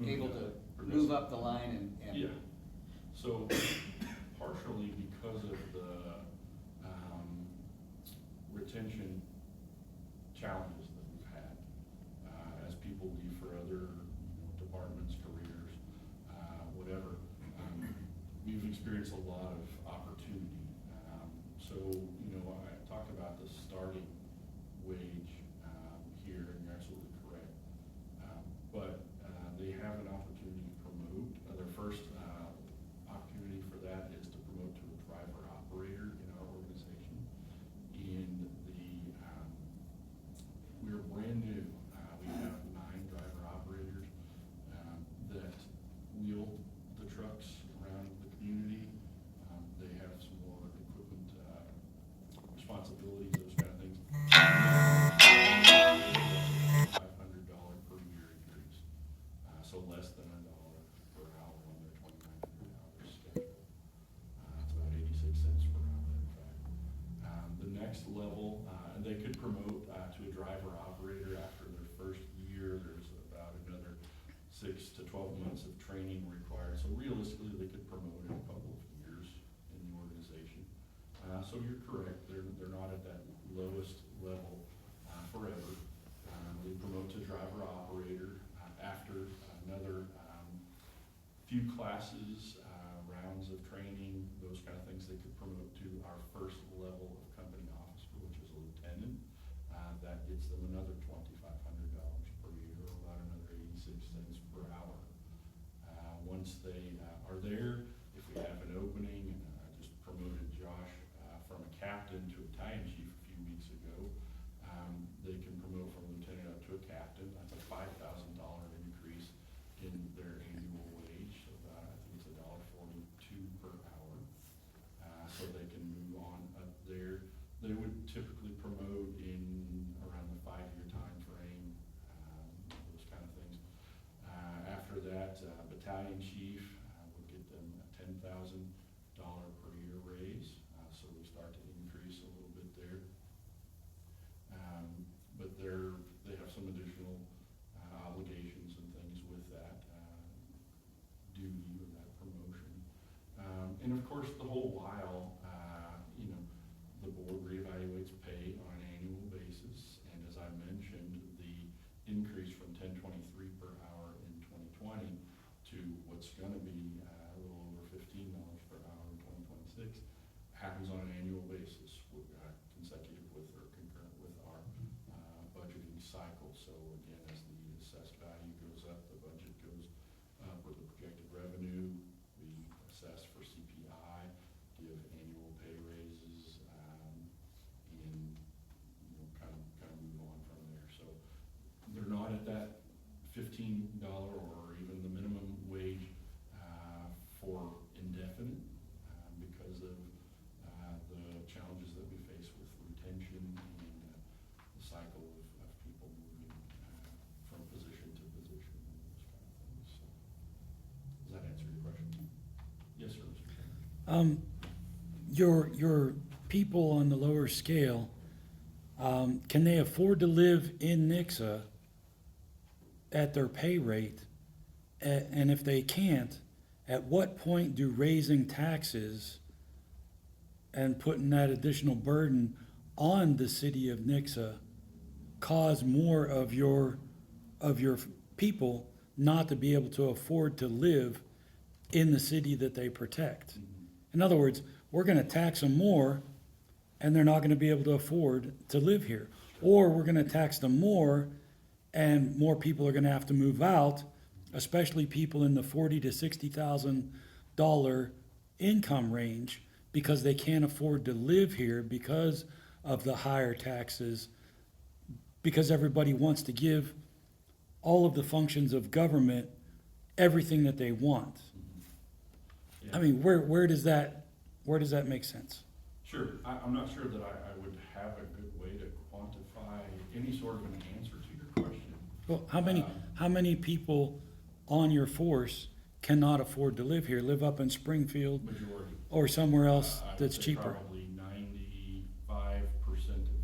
able to move up the line and? Yeah, so partially because of the retention challenges that we've had, as people leave for other, you know, departments, careers, whatever, we've experienced a lot of opportunity. So, you know, I talked about the starting wage here, and you're absolutely correct. But they have an opportunity to promote. Their first opportunity for that is to promote to a driver operator in our organization. And we're brand new. We have 9 driver operators that wheel the trucks around the community. They have some more equipment responsibilities, those kind of things. $500 per year increase, so less than $1 per hour on their 2,900 hour schedule. It's about 86 cents per hour, in fact. The next level, and they could promote to a driver operator after their first year. There's about another 6 to 12 months of training required. So realistically, they could promote in a couple of years in the organization. So you're correct, they're not at that lowest level forever. They promote to driver operator after another few classes, rounds of training, those kind of things. They could promote to our first level of company officer, which is a lieutenant. That gets them another $2,500 per year, or about another 86 cents per hour. Once they are there, if we have an opening, just promoted Josh from a captain to a battalion chief a few weeks ago, they can promote from lieutenant up to a captain. That's a $5,000 increase in their annual wage, so about, I think it's $1.42 per hour. So they can move on up there. They would typically promote in around the 5-year time frame, those kind of things. After that, battalion chief would get them a $10,000 per year raise, so we start to increase a little bit there. But they have some additional obligations and things with that duty or that promotion. And of course, the whole while, you know, the board reevaluates pay on an annual basis. And as I mentioned, the increase from $10.23 per hour in 2020 to what's gonna be a little over $15 per hour in 2026 happens on an annual basis, consecutive with or concurrent with our budgeting cycle. So again, as the assessed value goes up, the budget goes up with the projected revenue. We assess for CPI, give annual pay raises, and you know, kind of move on from there. So they're not at that $15 or even the minimum wage for indefinite because of the challenges that we face with retention and the cycle of people moving from position to position and those kind of things. So, does that answer your question? Yes, sir, Mr. Chairman. Your people on the lower scale, can they afford to live in Nixa at their pay rate? And if they can't, at what point do raising taxes and putting that additional burden on the city of Nixa cause more of your people not to be able to afford to live in the city that they protect. In other words, we're gonna tax them more, and they're not gonna be able to afford to live here. Or we're gonna tax them more, and more people are gonna have to move out, especially people in the $40,000 to $60,000 income range, because they can't afford to live here because of the higher taxes, because everybody wants to give all of the functions of government everything that they want. I mean, where does that make sense? Sure, I'm not sure that I would have a good way to quantify any sort of an answer to your question. Well, how many people on your force cannot afford to live here, live up in Springfield Majority. or somewhere else I would that's say cheaper? Probably 95% of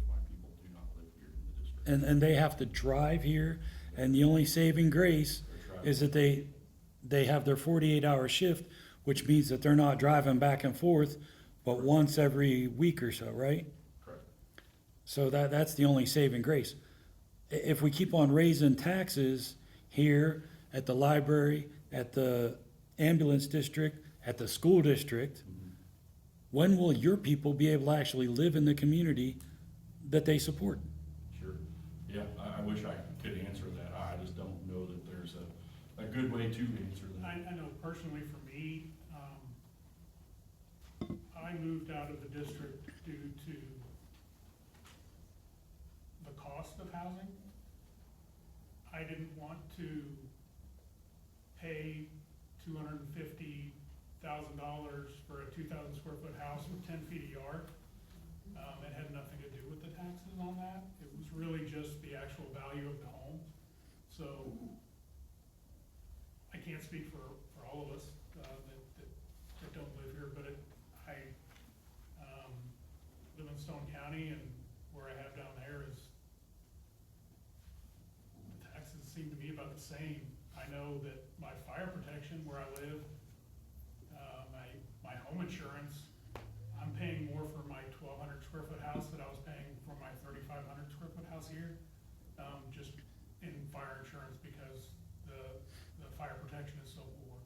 my people do not live here in the district. And they have to drive here, and the only saving grace is that they have their 48-hour shift, which means that they're not driving back and forth, but once every week or so, right? Correct. So that's the only saving grace. If we keep on raising taxes here at the library, at the ambulance district, at the school district, when will your people be able to actually live in the community that they support? Sure. Yeah, I wish I could answer that. I just don't know that there's a good way to answer that. I know personally for me, I moved out of the district due to the cost of housing. I didn't want to pay $250,000 for a 2,000 square foot house with 10 feet a yard. It had nothing to do with the taxes on that. It was really just the actual value of the home. So I can't speak for all of us that don't live here, but I live in Stone County, and where I have down there is, the taxes seem to me about the same. I know that my fire protection where I live, my home insurance, I'm paying more for my 1,200 square foot house that I was paying for my 3,500 square foot house here, just in fire insurance, because the fire protection is so poor.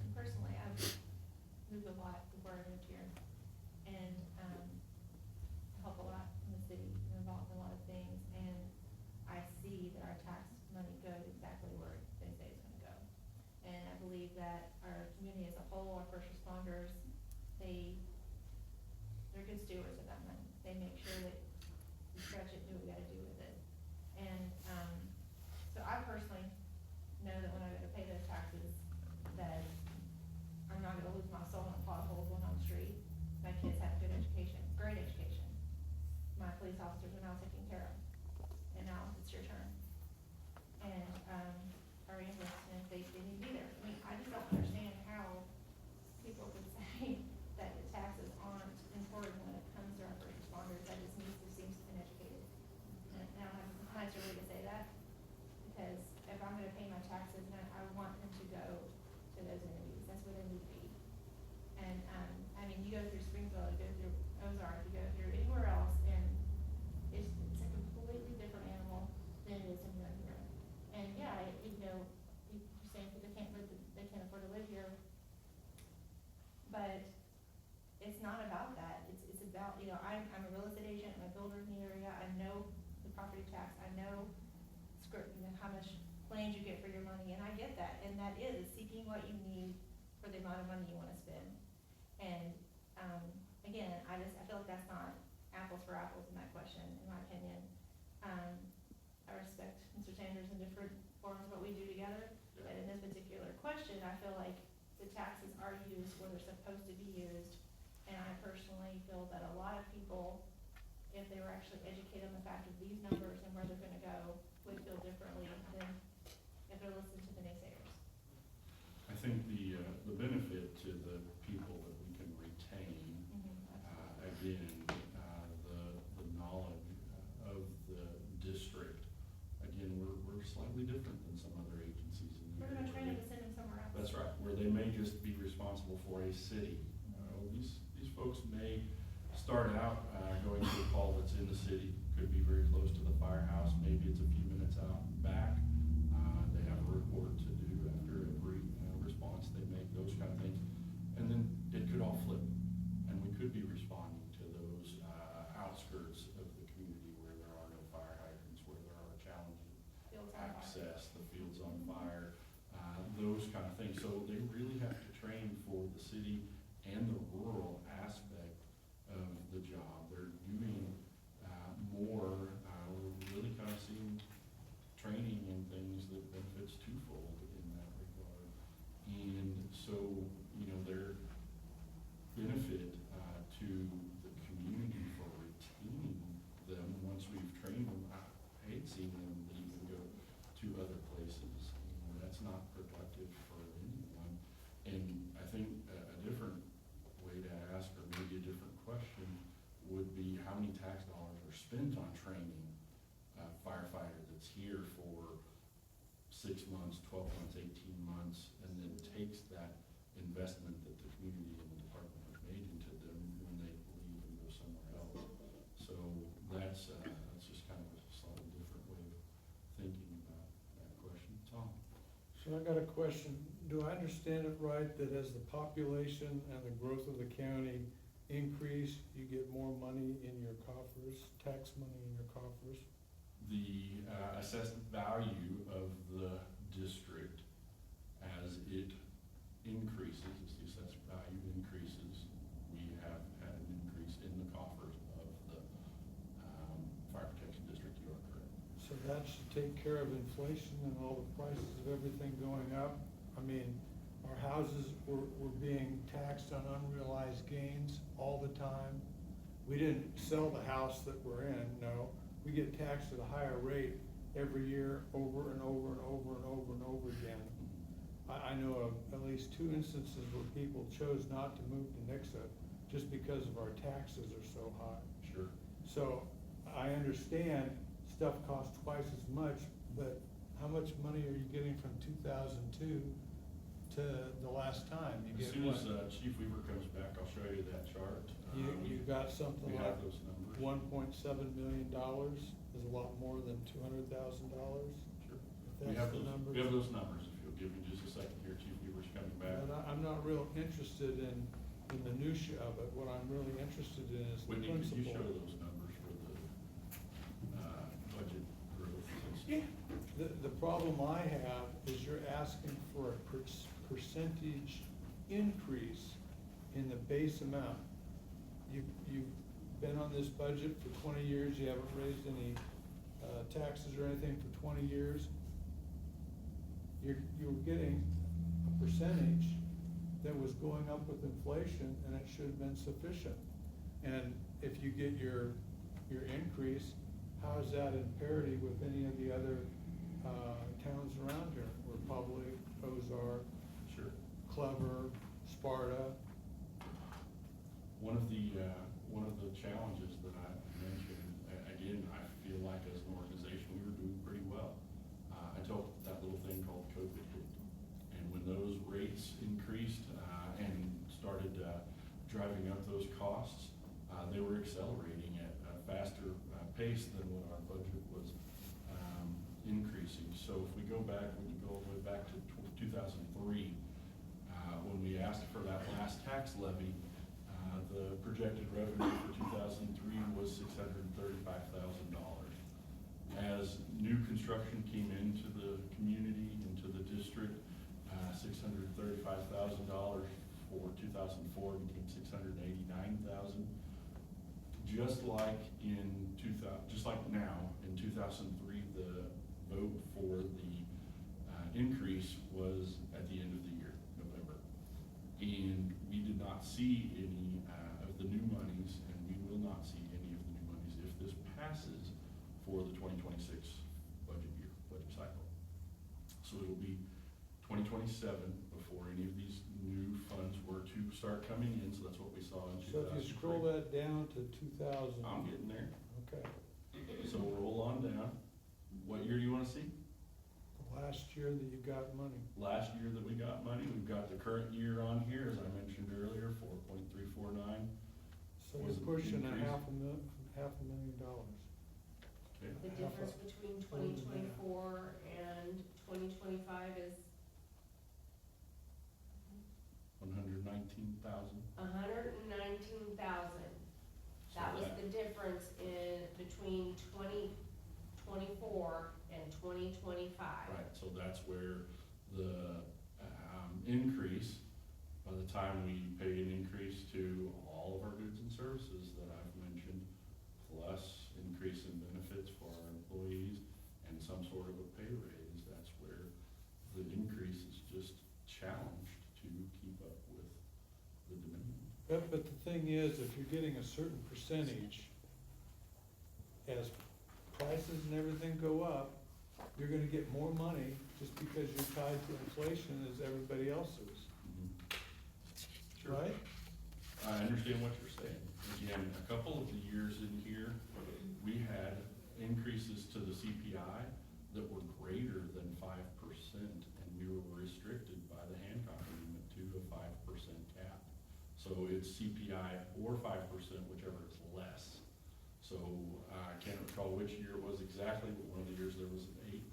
And personally, I've moved a lot before I moved here, and help a lot in the city, I'm involved in a lot of things, and I see that our tax money goes exactly where they say it's gonna go. And I believe that our community as a whole, our first responders, they're good stewards of that money. They make sure that we stretch it, do what we gotta do with it. And, so I personally know that when I go to pay those taxes, that I'm not gonna lose my soul in potholes when on the street. My kids have a good education, great education. My police officers are now taken care of, and now it's your turn. And, our ambulance, they need to be there. I mean, I just don't understand how people could say that the taxes aren't important when it comes to our first responders. That just seems uneducated. And I don't have a nicer way to say that, because if I'm gonna pay my taxes, then I want them to go to those entities. That's where they need to be. And, I mean, you go through Springfield, you go through Ozark, you go through anywhere else, and it's a completely different animal than it is in here. And yeah, you're saying that they can't afford to live here, but it's not about that. It's about, I'm a real estate agent, I'm a builder in the area, I know the property tax, I know how much land you get for your money, and I get that, and that is seeking what you need for the amount of money you wanna spend. And, again, I feel like that's not apples for apples in that question, in my opinion. I respect Mr. Sanders in different forms of what we do together, but in this particular question, I feel like the taxes are used where they're supposed to be used. And I personally feel that a lot of people, if they were actually educated on the fact of these numbers and where they're gonna go, would feel differently than if they're listening to the naysayers. I think the benefit to the people that we can retain, again, the knowledge of the district, again, we're slightly different than some other agencies in the We're area. gonna train them to send them somewhere else. That's right, where they may just be responsible for a city. These folks may start out going to a call that's in the city, could be very close to the firehouse, maybe it's a few minutes out back. They have a report to do after every response they make, those kind of things. And then it could all flip, and we could be responding to those outskirts of the community where there are no fire hydrants, where there are challenging Fields on fire. access, the fields on fire, those kind of things. So they really have to train for the city and the rural aspect of the job. They're doing more, we're really kind of seeing training and things that benefits twofold in that regard. And so, you know, their benefit to the community for retaining them once we've trained them. I hate seeing them leave and go to other places. You know, that's not productive for anyone. And I think a different way to ask, or maybe a different question, would be how many tax dollars are spent on training a firefighter that's here for 6 months, 12 months, 18 months, and then takes that investment that the community and the department have made into them when they leave and go somewhere else. So that's just kind of a slightly different way of thinking about that question. Tom? So I got a question. Do I understand it right that as the population and the growth of the county increase, you get more money in your coffers, tax money in your coffers? The assessed value of the district as it increases, as the assessed value increases, we have had an increase in the coffers of the fire protection district. You are correct. So that should take care of inflation and all the prices of everything going up. I mean, our houses were being taxed on unrealized gains all the time. We didn't sell the house that we're in, no. We get taxed at a higher rate every year over and over and over and over and over again. I know of at least 2 instances where people chose not to move to Nixa just because of our taxes are so high. Sure. So I understand stuff costs twice as much, but how much money are you getting from 2002 to the last time? You As get soon what? as Chief Weaver comes back, I'll show you that chart. You got something We like have those numbers. $1.7 million is a lot more than $200,000. Sure. If We that's have the those, numbers. we have those numbers. If you'll give me just a second here, Chief Weaver's coming back. But I'm not real interested in the minutia of it. What I'm really interested in is the Whitney, could you show principle. those numbers for the budget growth? Yeah. The problem I have is you're asking for a percentage increase in the base amount. You've been on this budget for 20 years, you haven't raised any taxes or anything for 20 years. You're getting a percentage that was going up with inflation, and it should have been sufficient. And if you get your increase, how is that in parity with any of the other towns around here? Republic, Ozark, Sure. Clever, Sparta. One of the challenges that I mentioned, again, I feel like as an organization, we were doing pretty well. Until that little thing called COVID hit. And when those rates increased and started driving up those costs, they were accelerating at a faster pace than what our budget was increasing. So if we go back, we can go all the way back to 2003, when we asked for that last tax levy, the projected revenue for 2003 was $635,000. As new construction came into the community, into the district, $635,000 for 2004 became $689,000. Just like now, in 2003, the vote for the increase was at the end of the year, November. And we did not see any of the new monies, and we will not see any of the new monies if this passes for the 2026 budget year, budget cycle. So it'll be 2027 before any of these new funds were to start coming in, so that's what we saw in 2003. So if you scroll that down to 2000. I'm getting there. Okay. So roll on down. What year do you wanna see? The last year that you got money. Last year that we got money, we've got the current year on here, as I mentioned earlier, 4.349. So Was you're pushing a increase. $500,000. Okay, The Half difference a- between more than 2024 and 2025 is 119,000. 119,000. So That was the difference in between 2024 and 2025. Right, so that's where the, increase, by the time we pay an increase to all of our goods and services that I've mentioned, plus increase in benefits for our employees and some sort of a pay raise, that's where the increase is just challenged to keep up with the demand. But the thing is, if you're getting a certain percentage, as prices and everything go up, you're gonna get more money just because you're tied to inflation as everybody else is, Sure. right? I understand what you're saying. Again, a couple of the years in here, we had increases to the CPI that were greater than 5%, and we were restricted by the Hancock Amendment to a 5% cap. So it's CPI or 5%, whichever is less. So I can't recall which year it was exactly, but one of the years there was an 8%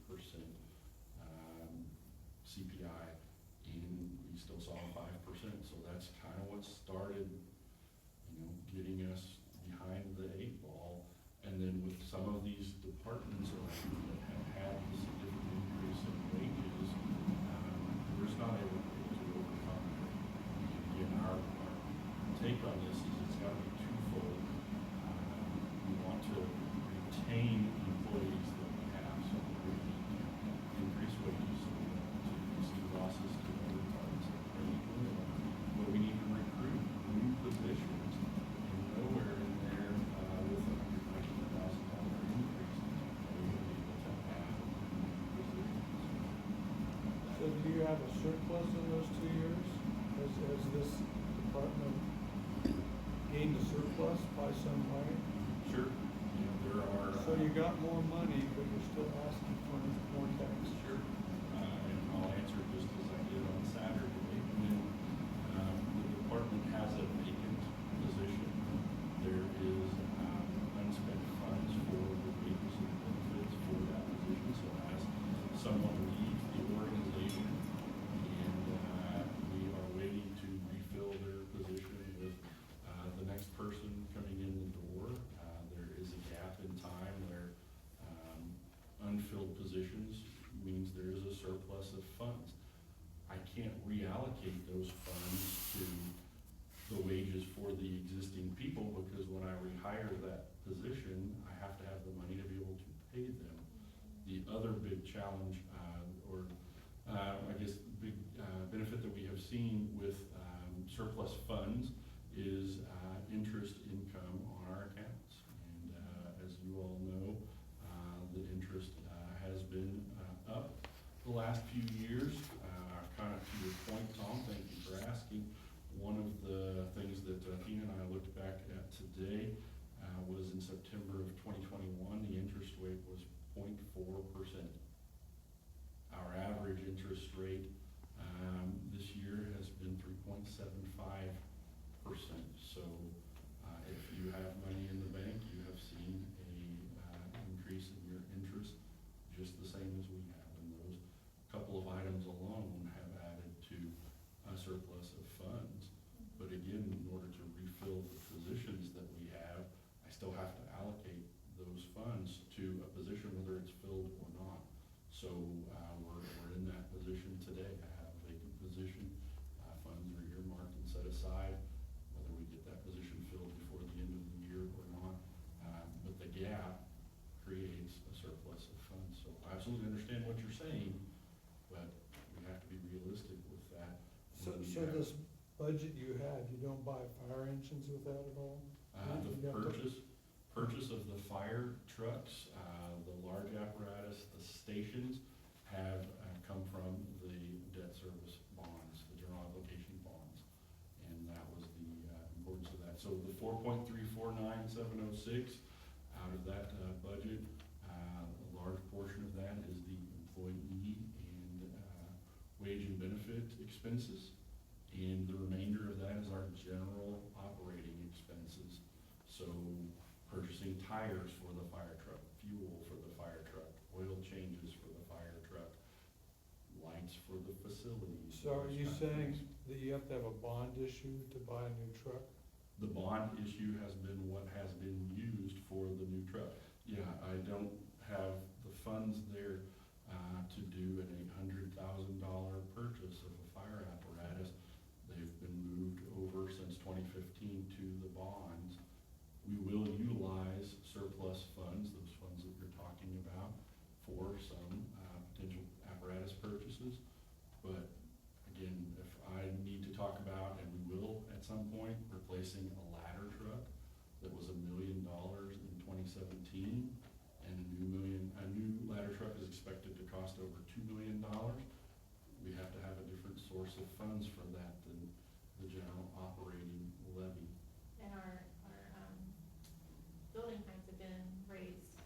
CPI, and we still saw 5%. So that's kind of what started, getting us behind the 8 ball. And then with some of these departments that have had a significant increase in wages, we're just not able to overcome it. Again, our take on this is it's got to be twofold. We want to retain employees that we have, so we increase wages to see losses to other departments that are really good. But we need to recruit new positions, and nowhere in there with a $119,000 increase are we going to be able to add new positions. So do you have a surplus in those 2 years? Has this department gained a surplus by some way? Sure, there are. So you got more money, but you're still asking for more tax. Sure, and I'll answer just as I did on Saturday. When the department has a vacant position, there is unspent funds for the wages and benefits for that position. So as someone leaves the organization and we are waiting to refill their position with the next person coming in the door, there is a gap in time where unfilled positions means there is a surplus of funds. I can't reallocate those funds to the wages for the existing people, because when I rehire that position, I have to have the money to be able to pay them. The other big challenge, I guess, big benefit that we have seen with surplus funds is interest income on our accounts. And as you all know, the interest has been up the last few years. Kind of to your point, Tom, thank you for asking. One of the things that Tina and I looked back at today was in September of 2021, the interest rate was 0.4%. Our average interest rate this year has been 3.75%. So if you have money in the bank, you have seen a increase in your interest just the same as we have. And those couple of items alone have added to a surplus of funds. But again, in order to refill the positions that we have, I still have to allocate those funds to a position, whether it's filled or not. So we're in that position today. I have a vacant position. Funds are earmarked and set aside, whether we get that position filled before the end of the year or not. But the gap creates a surplus of funds. So I absolutely understand what you're saying, but we have to be realistic with that. So this budget you have, you don't buy fire engines with that at all? The purchase of the fire trucks, the large apparatus, the stations have come from the debt service bonds, the general obligation bonds. And that was the importance of that. So the 4.349706, out of that budget, a large portion of that is the employee and wage and benefit expenses. And the remainder of that is our general operating expenses. tires for the fire truck, fuel for the fire truck, oil changes for the fire truck, lights for the facilities. So are those you kind of saying things. that you have to have a bond issue to buy a new truck? The bond issue has been what has been used for the new truck. Yeah, I don't have the funds there, to do an $800,000 purchase of a fire apparatus. They've been moved over since 2015 to the bonds. We will utilize surplus funds, those funds that you're talking about, for some, potential apparatus purchases. But again, if I need to talk about, and we will at some point, replacing a ladder truck that was $1 million in 2017, and a new ladder truck is expected to cost over $2 million, we have to have a different source of funds for that than the general operating levy. And our building heights have been raised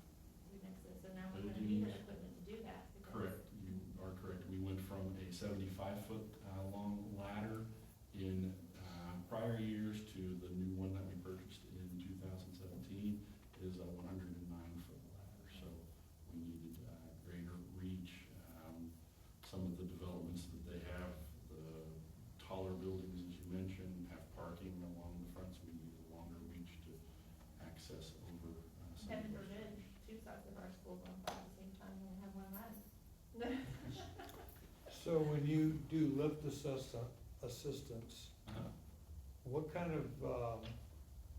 through Nixa, so now we're gonna need the Buildings- equipment to do that. because- Correct, you are correct. We went from a 75-foot long ladder in prior years to the new one that we purchased in 2017 is a 109-foot ladder. So we needed greater reach. Some of the developments that they have, the taller buildings, as you mentioned, have parking along the front, so we need a longer reach to access over some of Heaven those forbid, structures. two sides of our schools on fire at the same time, and we have one running. So when you do lift assistance, Uh-huh. what kind of,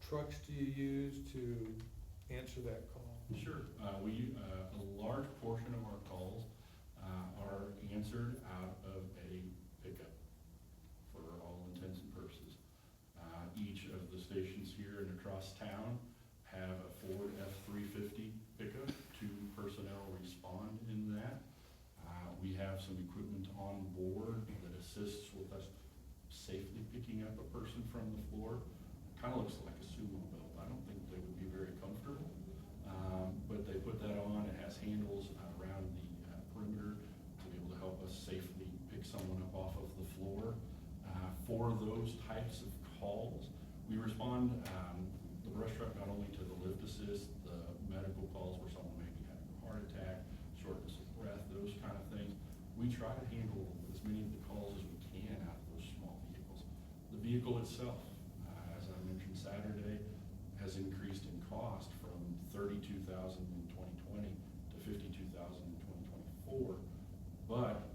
trucks do you use to answer that call? Sure. A large portion of our calls are answered out of a pickup, for all intents and purposes. Each of the stations here and across town have a Ford F-350 pickup. 2 personnel respond in that. We have some equipment on board that assists with us safely picking up a person from the floor. Kind of looks like a sumo belt. I don't think they would be very comfortable. But they put that on. It has handles around the perimeter to be able to help us safely pick someone up off of the floor. For those types of calls, we respond, the brush truck, not only to the lift assist, the medical calls where someone may be having a heart attack, shortness of breath, those kind of things. We try to handle as many of the calls as we can out of those small vehicles. The vehicle itself, as I mentioned Saturday, has increased in cost from $32,000 in 2020 to $52,000 in 2024. But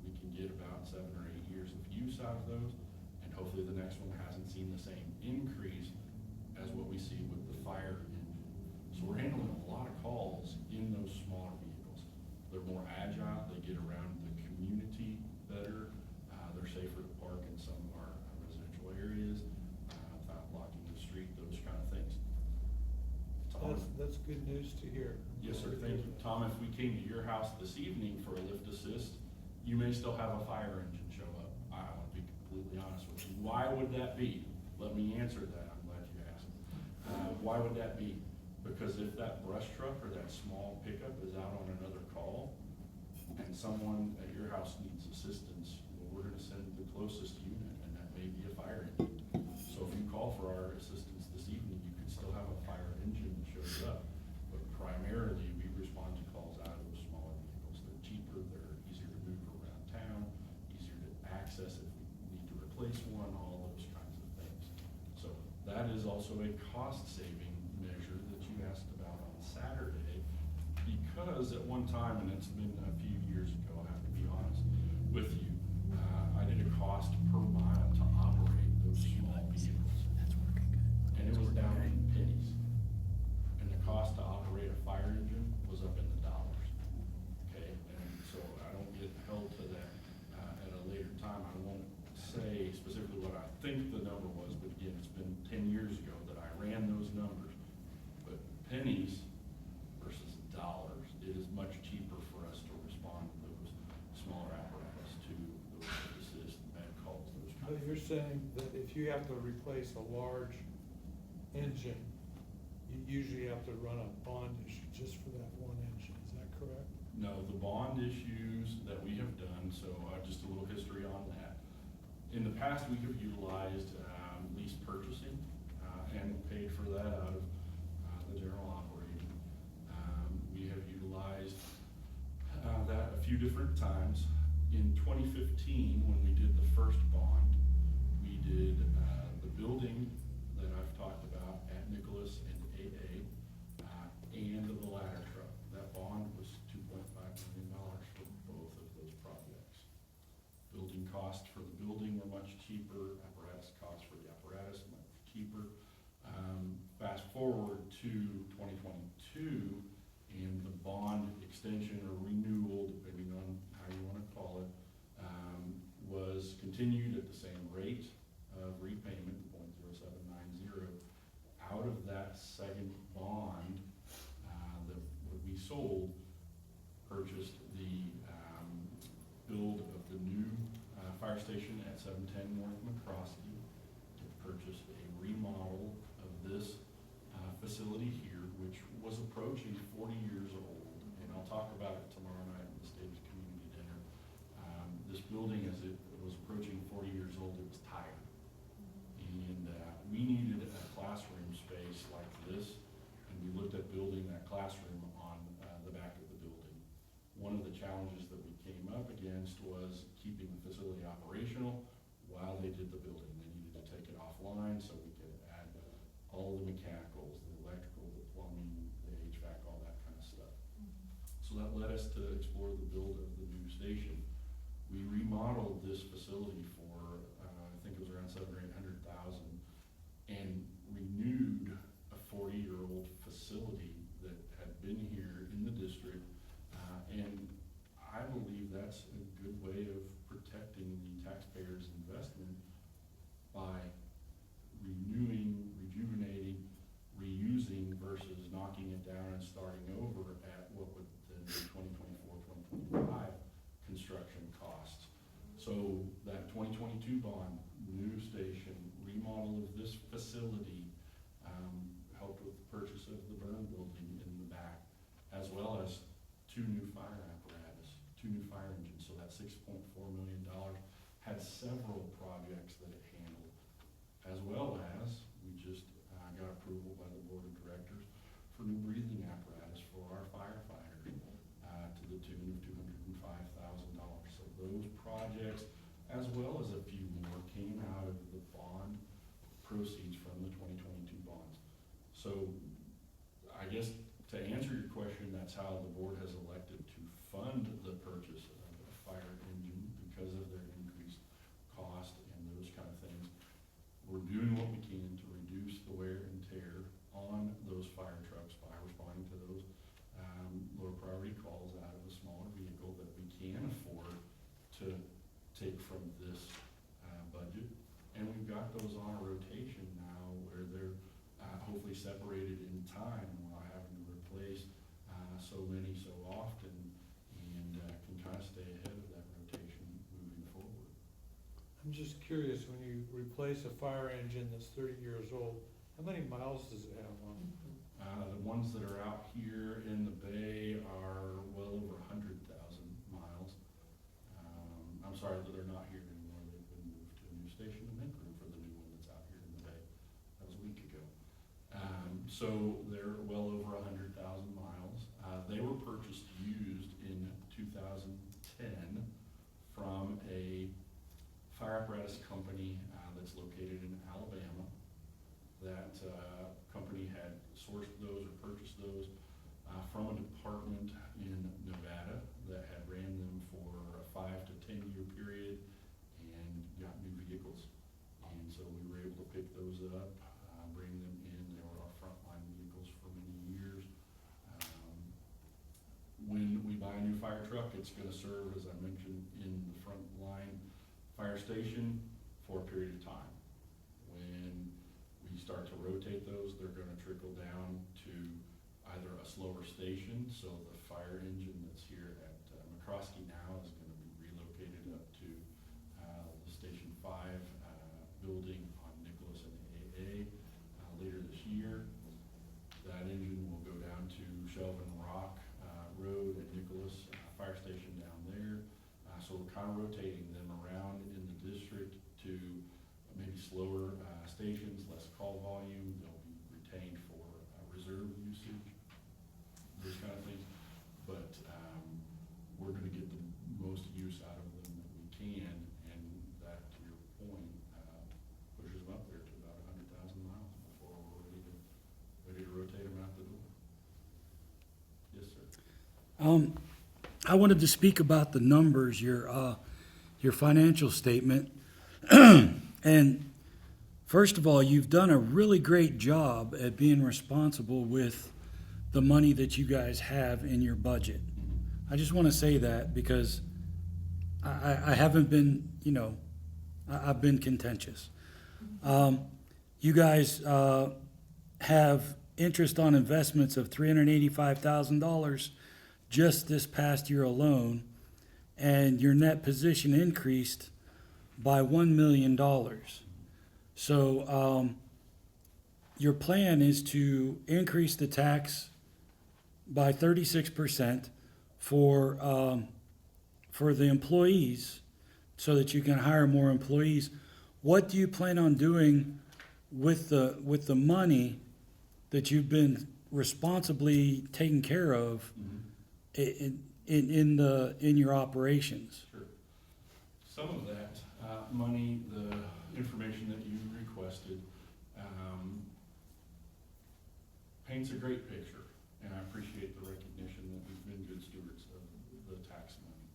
we can get about 7 or 8 years of use out of those, and hopefully the next one hasn't seen the same increase as what we see with the fire engine. So we're handling a lot of calls in those smaller vehicles. They're more agile, they get around the community better, they're safer to park in some of our residential areas, without blocking the street, those kind of things. Tom? That's good news to hear. Yes, sir, thank you. Tom, if we came to your house this evening for a lift assist, you may still have a fire engine show up. I want to be completely honest with you. Why would that be? Let me answer that, I'm glad you asked. Why would that be? Because if that brush truck or that small pickup is out on another call, and someone at your house needs assistance, well, we're gonna send the closest unit, and that may be a fire engine. So if you call for our assistance this evening, you could still have a fire engine that shows up. But primarily, we respond to calls out of those smaller vehicles. They're cheaper, they're easier to move around town, easier to access if we need to replace one, all those kinds of things. So that is also a cost-saving measure that you asked about on Saturday, because at one time, and it's been a few years ago, I have to be honest with you, I did a cost per mile to operate those small vehicles. That's working good. And it was down in pennies. And the cost to operate a fire engine was up in the dollars. Okay, and so I don't get held to that at a later time. I won't say specifically what I think the number was, but again, it's been 10 years ago that I ran those numbers. But pennies versus dollars, it is much cheaper for us to respond to those smaller apparatus, to those assist, med calls, those kind But of you're things. saying that if you have to replace a large engine, you usually have to run a bond issue just for that one engine, is that correct? No, the bond issues that we have done, so just a little history on that. In the past, we have utilized lease purchasing and paid for that out of the general operating different times. In 2015, when we did the first bond, we did the building that I've talked about at Nicholas and AA, and the ladder truck. That bond was $2.5 million for both of those projects. Building costs for the building were much cheaper, apparatus costs for the apparatus much cheaper. Fast forward to 2022, and the bond extension or renewal, depending on how you want to call it, was continued at the same rate of repayment, 0.0790. Out of that second bond that we sold, purchased the build of the new fire station at 710 North McCroskey. It purchased a remodel of this facility here, which was approaching 40 years old, and I'll talk about it tomorrow night at the State Community Dinner. This building, as it was approaching 40 years old, it was tired, and we needed a classroom space like this, and we looked at building that classroom on the back of the building. One of the challenges that we came up against was keeping the facility operational while they did the building. They needed to take it offline so we could add all the mechanicals, the electrical, the plumbing, the HVAC, all that kind of stuff. So that led us to explore the build of the new station. We remodeled this facility for, I think it was around $700,000 or $800,000, and renewed a 40-year-old facility that had been here in the district. And I believe that's a good way of protecting the taxpayers' investment by renewing, rejuvenating, reusing versus knocking it down and starting over at what would then be 2024, 2025 construction costs. So that 2022 bond, new station, remodel of this facility, helped with the purchase of the burn building in the back, as well as 2 new fire apparatus, 2 new fire engines. So that $6.4 million had several projects that it handled, as well as we just got approval by the board of directors for new breathing apparatus for our firefighters to the tune of $205,000. So those projects, as well as a few more, came out of the bond proceeds from the 2022 bonds. So I guess to answer your question, that's how the board has elected to fund the purchase of a fire engine because of their increased cost and those kind of things. We're doing what we can to reduce the wear and tear on those fire trucks by responding to those lower priority calls out of a smaller vehicle that we can afford to take from this budget. And we've got those on a rotation now where they're hopefully separated in time while having to replace so many so often, and can kind of stay ahead of that rotation moving forward. I'm just curious, when you replace a fire engine that's 30 years old, how many miles does it have on it? The ones that are out here in the bay are well over 100,000 miles. I'm sorry that they're not here anymore. They've been moved to a new station in Mincroom for the new one that's out here in the bay. That was a week ago. So they're well over 100,000 miles. They were purchased used in 2010 from a fire apparatus company that's located in Alabama. That company had sourced those or purchased those from a department in Nevada that had ran them for a 5 to 10 year period and got new vehicles. And so we were able to pick those up, bring them in. They were our frontline vehicles for many years. When we buy a new fire truck, it's going to serve, as I mentioned, in the front line fire station for a period of time. When we start to rotate those, they're going to trickle down to either a slower station, so the fire engine that's here at McCroskey now is going to be relocated up to the Station 5 building on Nicholas and AA later this year. That engine will go down to Shelvin Rock Road at Nicholas Fire Station down there. So we're kind of rotating them around in the district to maybe slower stations, less call volume. They'll be retained for reserve usage, those kind of things. But we're going to get the I wanted to speak about the numbers, your financial statement. And first of all, you've done a really great job at being responsible with the money that you guys have in your budget. I just want to say that because I haven't been, I've been contentious. You guys have interest on investments of $385,000 just this past year alone, and your net position increased by $1 million. So your plan is to increase the tax by 36% for the employees so that you can hire more employees. What do you plan on doing with the money that you've been responsibly taking care of in your operations? Sure. Some of that money, the information that you requested, paints a great picture, and I appreciate the recognition that we've been good stewards of the tax money.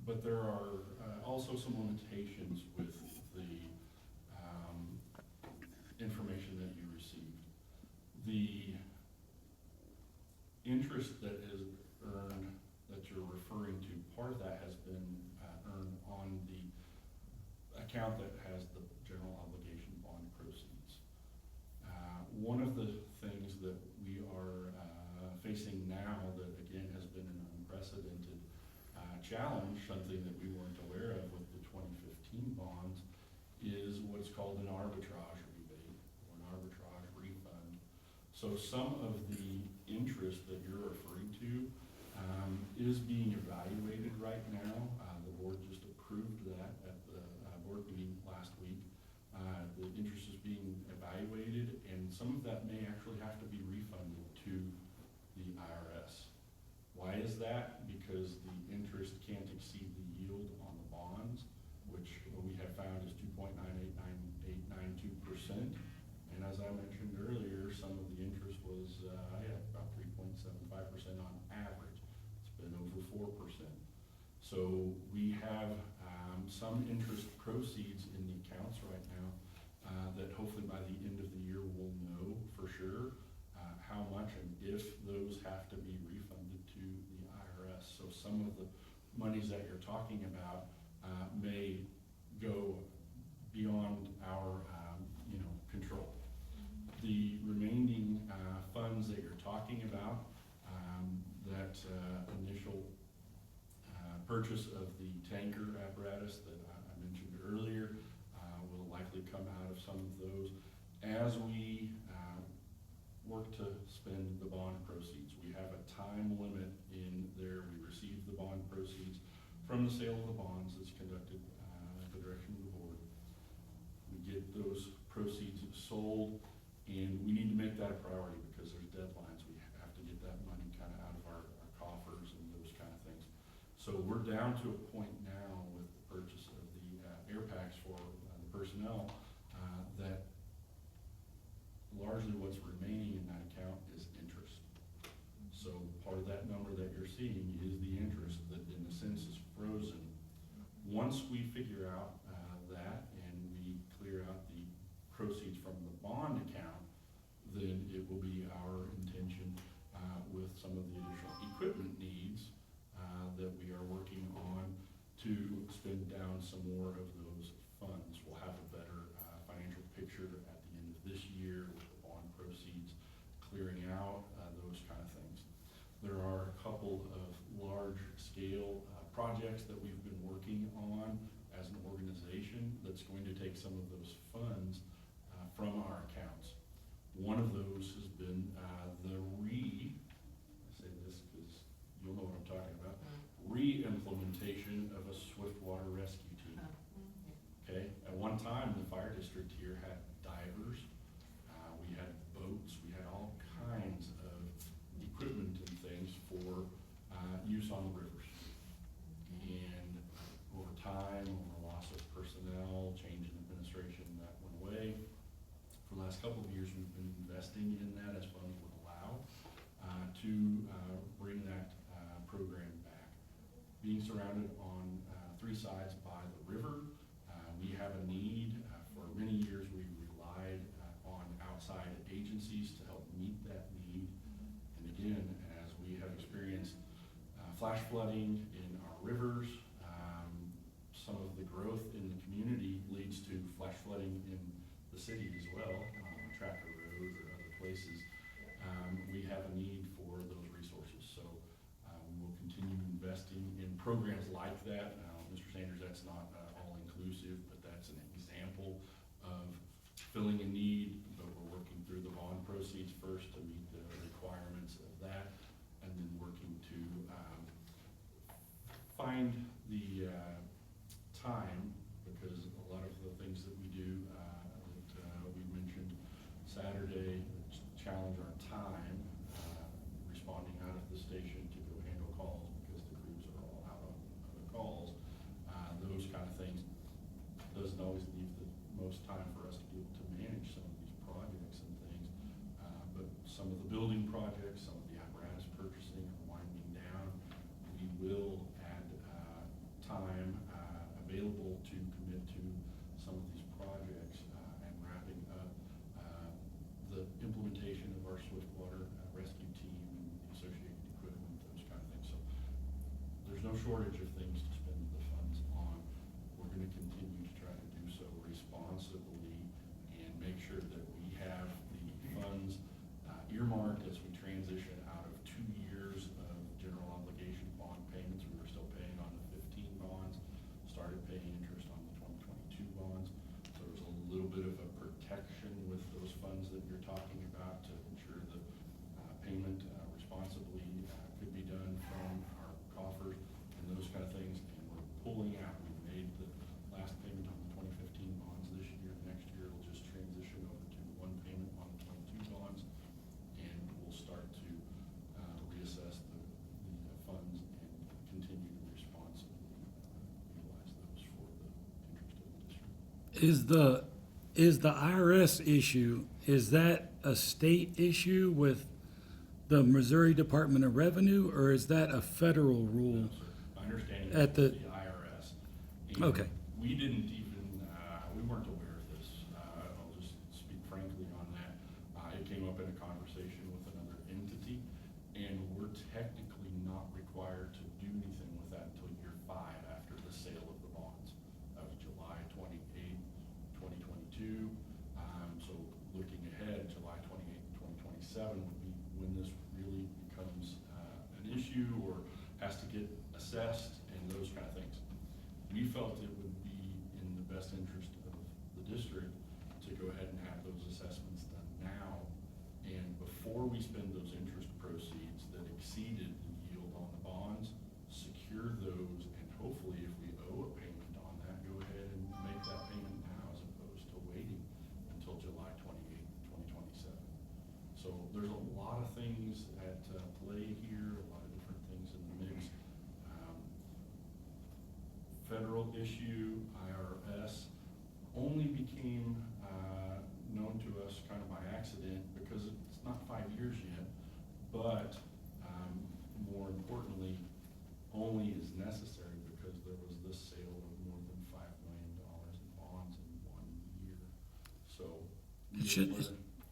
But there are also some limitations with the information that you received. The interest that is earned, that you're referring to, part of that has been earned on the account that has the general obligation bond proceeds. One of the things that we are facing now that again has been an unprecedented challenge, something that we weren't aware of with the 2015 bonds, is what's called an arbitrage rebate or an arbitrage refund. So some of the interest that you're referring to is being evaluated right now. The board just approved that at the board meeting last week. The interest is being evaluated, and some of that may actually have to be refunded to the IRS. Why is that? Because the interest can't exceed the yield on the bonds, which we have found is 2.9892%. And as I mentioned earlier, some of the interest was about 3.75% on average. It's been over 4%. So we have some interest proceeds in the accounts right now that hopefully by the end of the year we'll know for sure how much and if those have to be refunded to the IRS. So some of the monies that you're talking about may go beyond our control. The remaining funds that you're talking about, that initial purchase of the tanker apparatus that I mentioned earlier will likely come out of some of those. As we work to spend the bond proceeds, we have a time limit in there. We receive the bond proceeds from the sale of the bonds that's conducted at the direction of the board. We get those proceeds sold, and we need to make that a priority because there's deadlines. We have to get that money kind of out of our coffers and those kind of things. So we're down to a point now with the purchase of the air packs for the personnel that largely what's remaining in that account is interest. So part of that number that you're seeing is the interest that in a sense is frozen. Once we figure out that and we clear out the proceeds from the bond account, then it will be our intention with some of the additional equipment needs that we are working on to spend down some more of those funds. We'll have a better financial picture at the end of this year with the bond proceeds clearing out, those kind of things. There are a couple of large scale projects that we've been working on as an organization that's going to take some of those funds from our accounts. One of those has been I say this because you'll know what I'm talking about, re-implementation of a swift water rescue team. Okay, at one time the fire district here had divers, we had boats, we had all kinds of equipment and things for use on the rivers. And over time, over loss of personnel, change in administration, that went away. For the last couple of years, we've been investing in that as funds would allow to bring that being surrounded on three sides by the river. We have a need. For many years, we relied on outside agencies to help meet that need. And again, as we have experienced flash flooding in our rivers, some of the growth in the community leads to flash flooding in the city as well, on Tracker Road or other places. We have a need for those resources, so we will continue investing in programs like that. Mr. Sanders, that's not all-inclusive, but that's an example of filling a need, but we're working through the bond proceeds first to meet the requirements of that, and then working to find the time, because a lot of the things that we do, that we mentioned Saturday, challenge our time, responding out of the station to go handle calls because the crews are all out on other calls. Those kind of things doesn't always leave the most time for us to be able to manage some of these projects and things. But some of the building projects, some of the apparatus purchasing are winding down. We will add time available to commit to some of these projects and wrapping up the implementation of our swiftwater rescue team and the associated equipment, those kind of things. So there's no shortage of things to spend the funds on. We're going to continue to try to do so responsibly and make sure that we have the funds earmarked as we transition out of 2 years of general obligation bond payments. We were still paying on the 15 bonds, started paying interest on the 2022 bonds. So there's a little bit of a protection with those funds that you're talking about to ensure the payment responsibly could be done from our coffers and those kind of things. And we're pulling out. We made the last payment on the 2015 bonds this year. Next year it'll just transition over to one payment on the 22 bonds, and we'll start to reassess the funds and continue to responsibly utilize those for the interest of the district. Is the IRS issue, is that a state issue with the Missouri Department of Revenue, or is that a federal rule? No, sir. My understanding At is the- the IRS. And Okay. We didn't even, we weren't aware of this. I'll just speak frankly on that. It came up in a conversation with another entity, and we're technically not required to do anything with that until year 5 after the sale of the bonds. That was July 28th, 2022. So looking ahead, July 28th, 2027 would be when this really becomes an issue or has to get assessed and those kind of things. We felt it would be in the best interest of the district to go ahead and have those assessments done now. And before we spend those interest proceeds that exceeded the yield on the bonds, secure those, and hopefully if we owe a payment on that, go ahead and make that payment now as opposed to waiting until July 28th, 2027. So there's a lot of things at play here, a lot of different things in the mix. Federal issue, IRS, only became known to us kind of by accident because it's not 5 years yet, but more importantly, only is necessary because there was this sale of more than $5 million in bonds in 1 year. So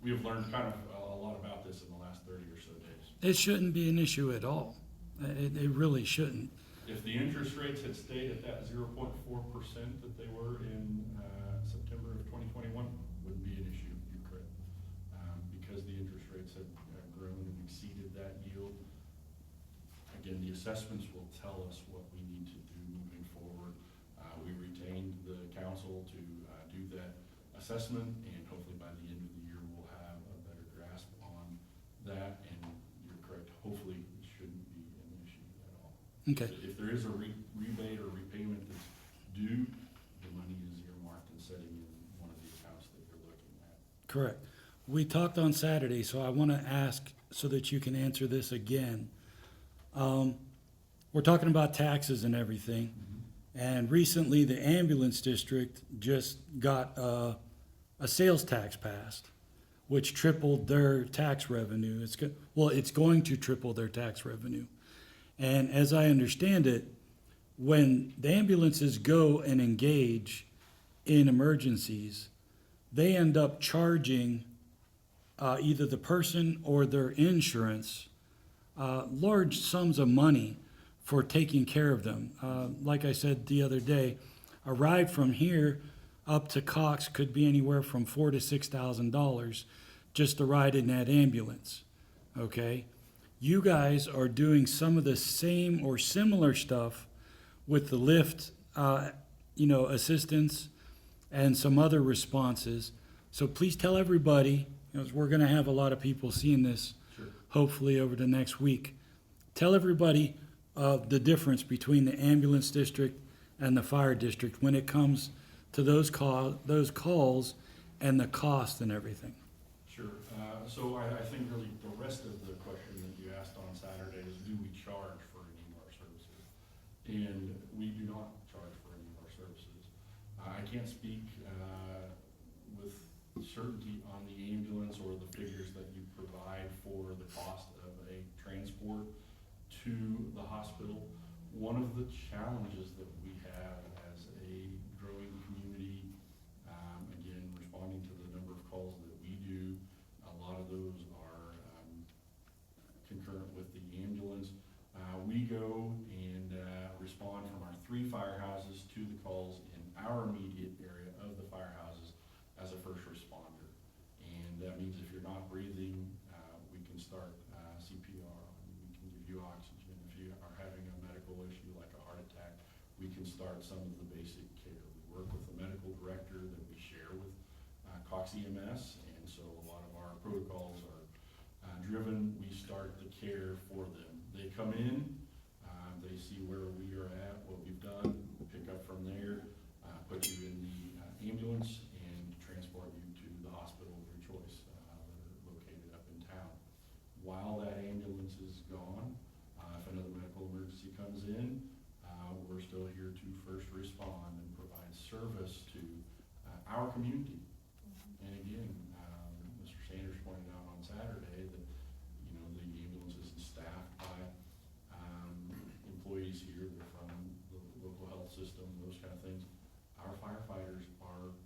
we have learned kind of a lot about this in the last 30 or so days. It shouldn't be an issue at all. It really shouldn't. If the interest rates had stayed at that 0.4% that they were in September of 2021, wouldn't be an issue, you're correct. Because the interest rates have grown and exceeded that yield. Again, the assessments will tell us what we need to do moving forward. We retained the council to do that assessment, and hopefully by the end of the year, we'll have a better grasp on that. And you're correct, hopefully it shouldn't be an issue at all. Okay. If there is a rebate or repayment that's due, the money is earmarked and sitting in one of the accounts that you're looking at. Correct. We talked on Saturday, so I want to ask so that you can answer this again. We're talking about taxes and everything, and recently the ambulance district just got a sales tax passed, which tripled their tax revenue. It's going to triple their tax revenue. And as I understand it, when the ambulances go and engage in emergencies, they end up charging either the person or their insurance large sums of money for taking care of them. Like I said the other day, a ride from here up to Cox could be anywhere from $4,000 to $6,000 just to ride in that ambulance. Okay, you guys are doing some of the same or similar stuff with the lift, assistance and some other responses. So please tell everybody, we're going to have a lot of people seeing this, Sure. hopefully over the next week. Tell everybody the difference between the ambulance district and the fire district when it comes to those calls and the cost and everything. Sure. So I think really the rest of the question that you asked on Saturday is, do we charge for any of our services? And we do not charge for any of our services. I can't speak with certainty on the ambulance or the figures that you provide for the cost of a transport to the hospital. One of the challenges that we have as a growing community, again, responding to the number of calls that we do, a lot of those are concurrent with the ambulance. We go and respond from our 3 firehouses to the calls in our immediate area of the firehouses as a first responder. And that means if you're not breathing, we can start CPR, we can give you oxygen. If you are having a medical issue like a heart attack, we can start some of the basic care. We work with the medical director that we share with Cox EMS, and so a lot of our protocols are driven. We start the care for them. They come in, they see where we are at, what we've done, pick up from there, put you in the ambulance and transport you to the hospital of your choice that are located up in town. While that ambulance is gone, if another medical emergency comes in, we're still here to first respond and provide service to our community. And again, Mr. Sanders pointed out on Saturday that, the ambulance isn't staffed by employees here. They're from the local health system, those kind of things. Our firefighters are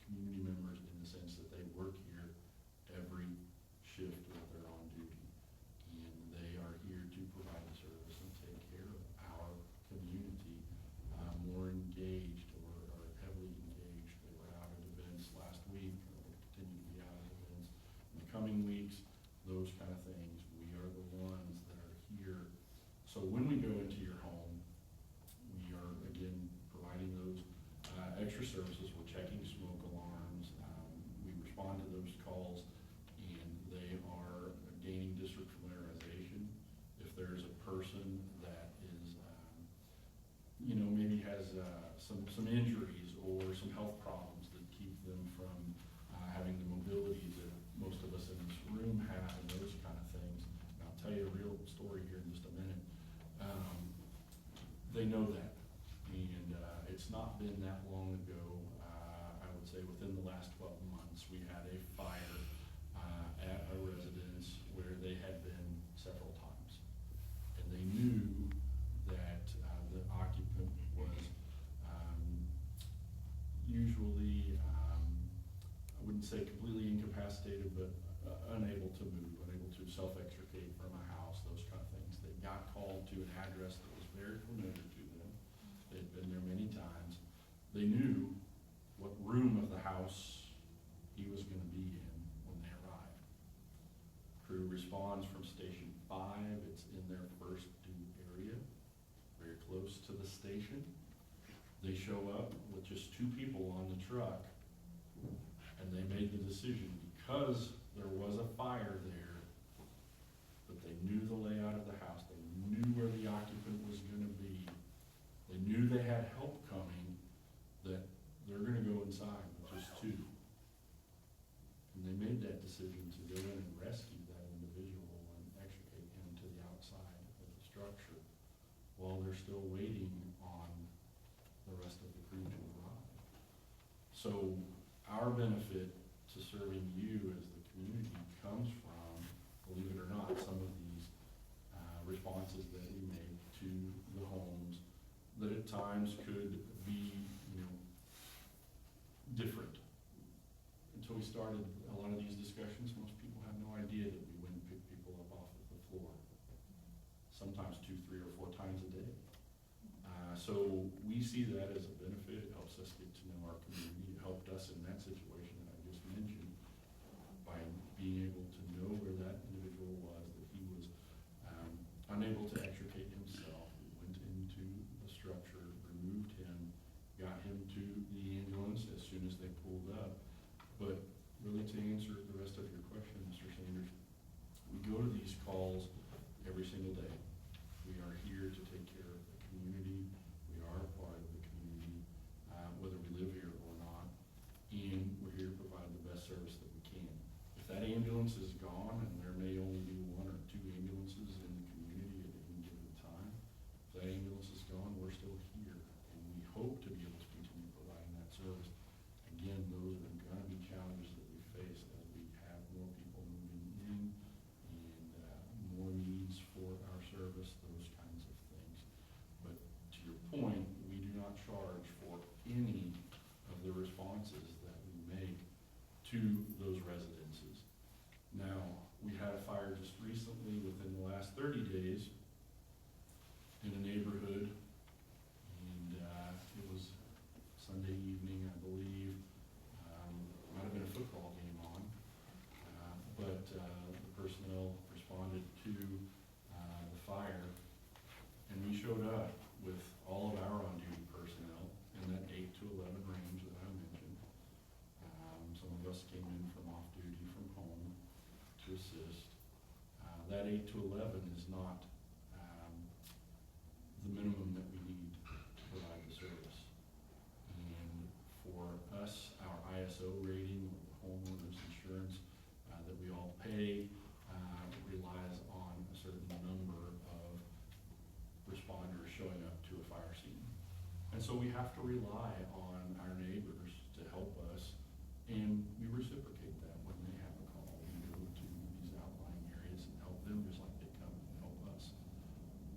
community members in the sense that they work here every shift that they're on duty. And they are here to provide the service and take care of our community, more engaged or heavily engaged. They were out at events last week, and will continue to be out at events in the coming weeks, those kind of things. We are the ones that are here. So when we go into your home, we are, again, providing those extra services. We're checking smoke alarms. We respond to those calls, and they are gaining district familiarization. If there's a person that is, maybe has some injuries or some health problems that keep them from having the mobility that most of us in this room have and those kind of things. And I'll tell you a real story here in just a minute. They know that. And it's not been that long ago, I would say within the last 12 months, we had a fire at a residence where they had been several times. And they knew that the occupant was usually, I wouldn't say completely incapacitated, but unable to move, unable to self-extricate from a house, those kind of things. They got called to an address that was very familiar to them. They'd been there many times. They knew what room of the house he was going to be in when they arrived. Crew responds from Station 5. It's in their first due area, very close to the station. They show up with just 2 people on the truck, and they made the decision because there was a fire there, but they knew the layout of the house. They knew where the occupant was going to be. They knew they had help coming, that they're going to go inside with just 2. And they made that decision to go in and rescue that individual and extricate him to the outside of the structure while they're still waiting on the rest of the crew to arrive. So our benefit to serving you as the community comes from, believe it or not, some of these responses that we make to the homes started a lot of these discussions, most people have no idea that we went and pick people up off of the floor. Sometimes 2, 3, or 4 times a day. So we see that as a benefit. It helps us get to know our community. It helped us in that situation that I just mentioned by being able to know where that individual was, that he was unable to extricate himself. We went into the structure, removed him, got him to the ambulance as soon as they pulled up. But really to answer the rest of your question, Mr. Sanders, we go to these calls every single day. We are here to take care of the community. We are a part of the community, whether we live here or not. And we're here to provide the best service that we can. If that ambulance is gone, and there may only be 1 or 2 ambulances in the community at any given time, if that ambulance is gone, we're still here. And we hope to be able to continue providing that service. Again, those are gonna be challenges that we face as we have more people moving in and more needs for our service, those kinds of things. But to your point, we do not charge for any of the responses that we make to those residences. Now, we had a fire just recently within the last 30 days in a neighborhood, and it was Sunday evening, I believe. Might have been a football game on, but the personnel responded to the fire, and we showed up with all of our on-duty personnel in that 8 to 11 range that I mentioned. Some of us came in from off-duty from home to assist. That 8 to 11 is not the minimum that we need to provide the service. And for us, our ISO rating, or the homeowners insurance that we all pay, relies on a certain number of responders showing up to a fire scene. And so we have to rely on our neighbors to help us, and we reciprocate that when they have a call. We go to these outlying areas and help them just like they come and help us.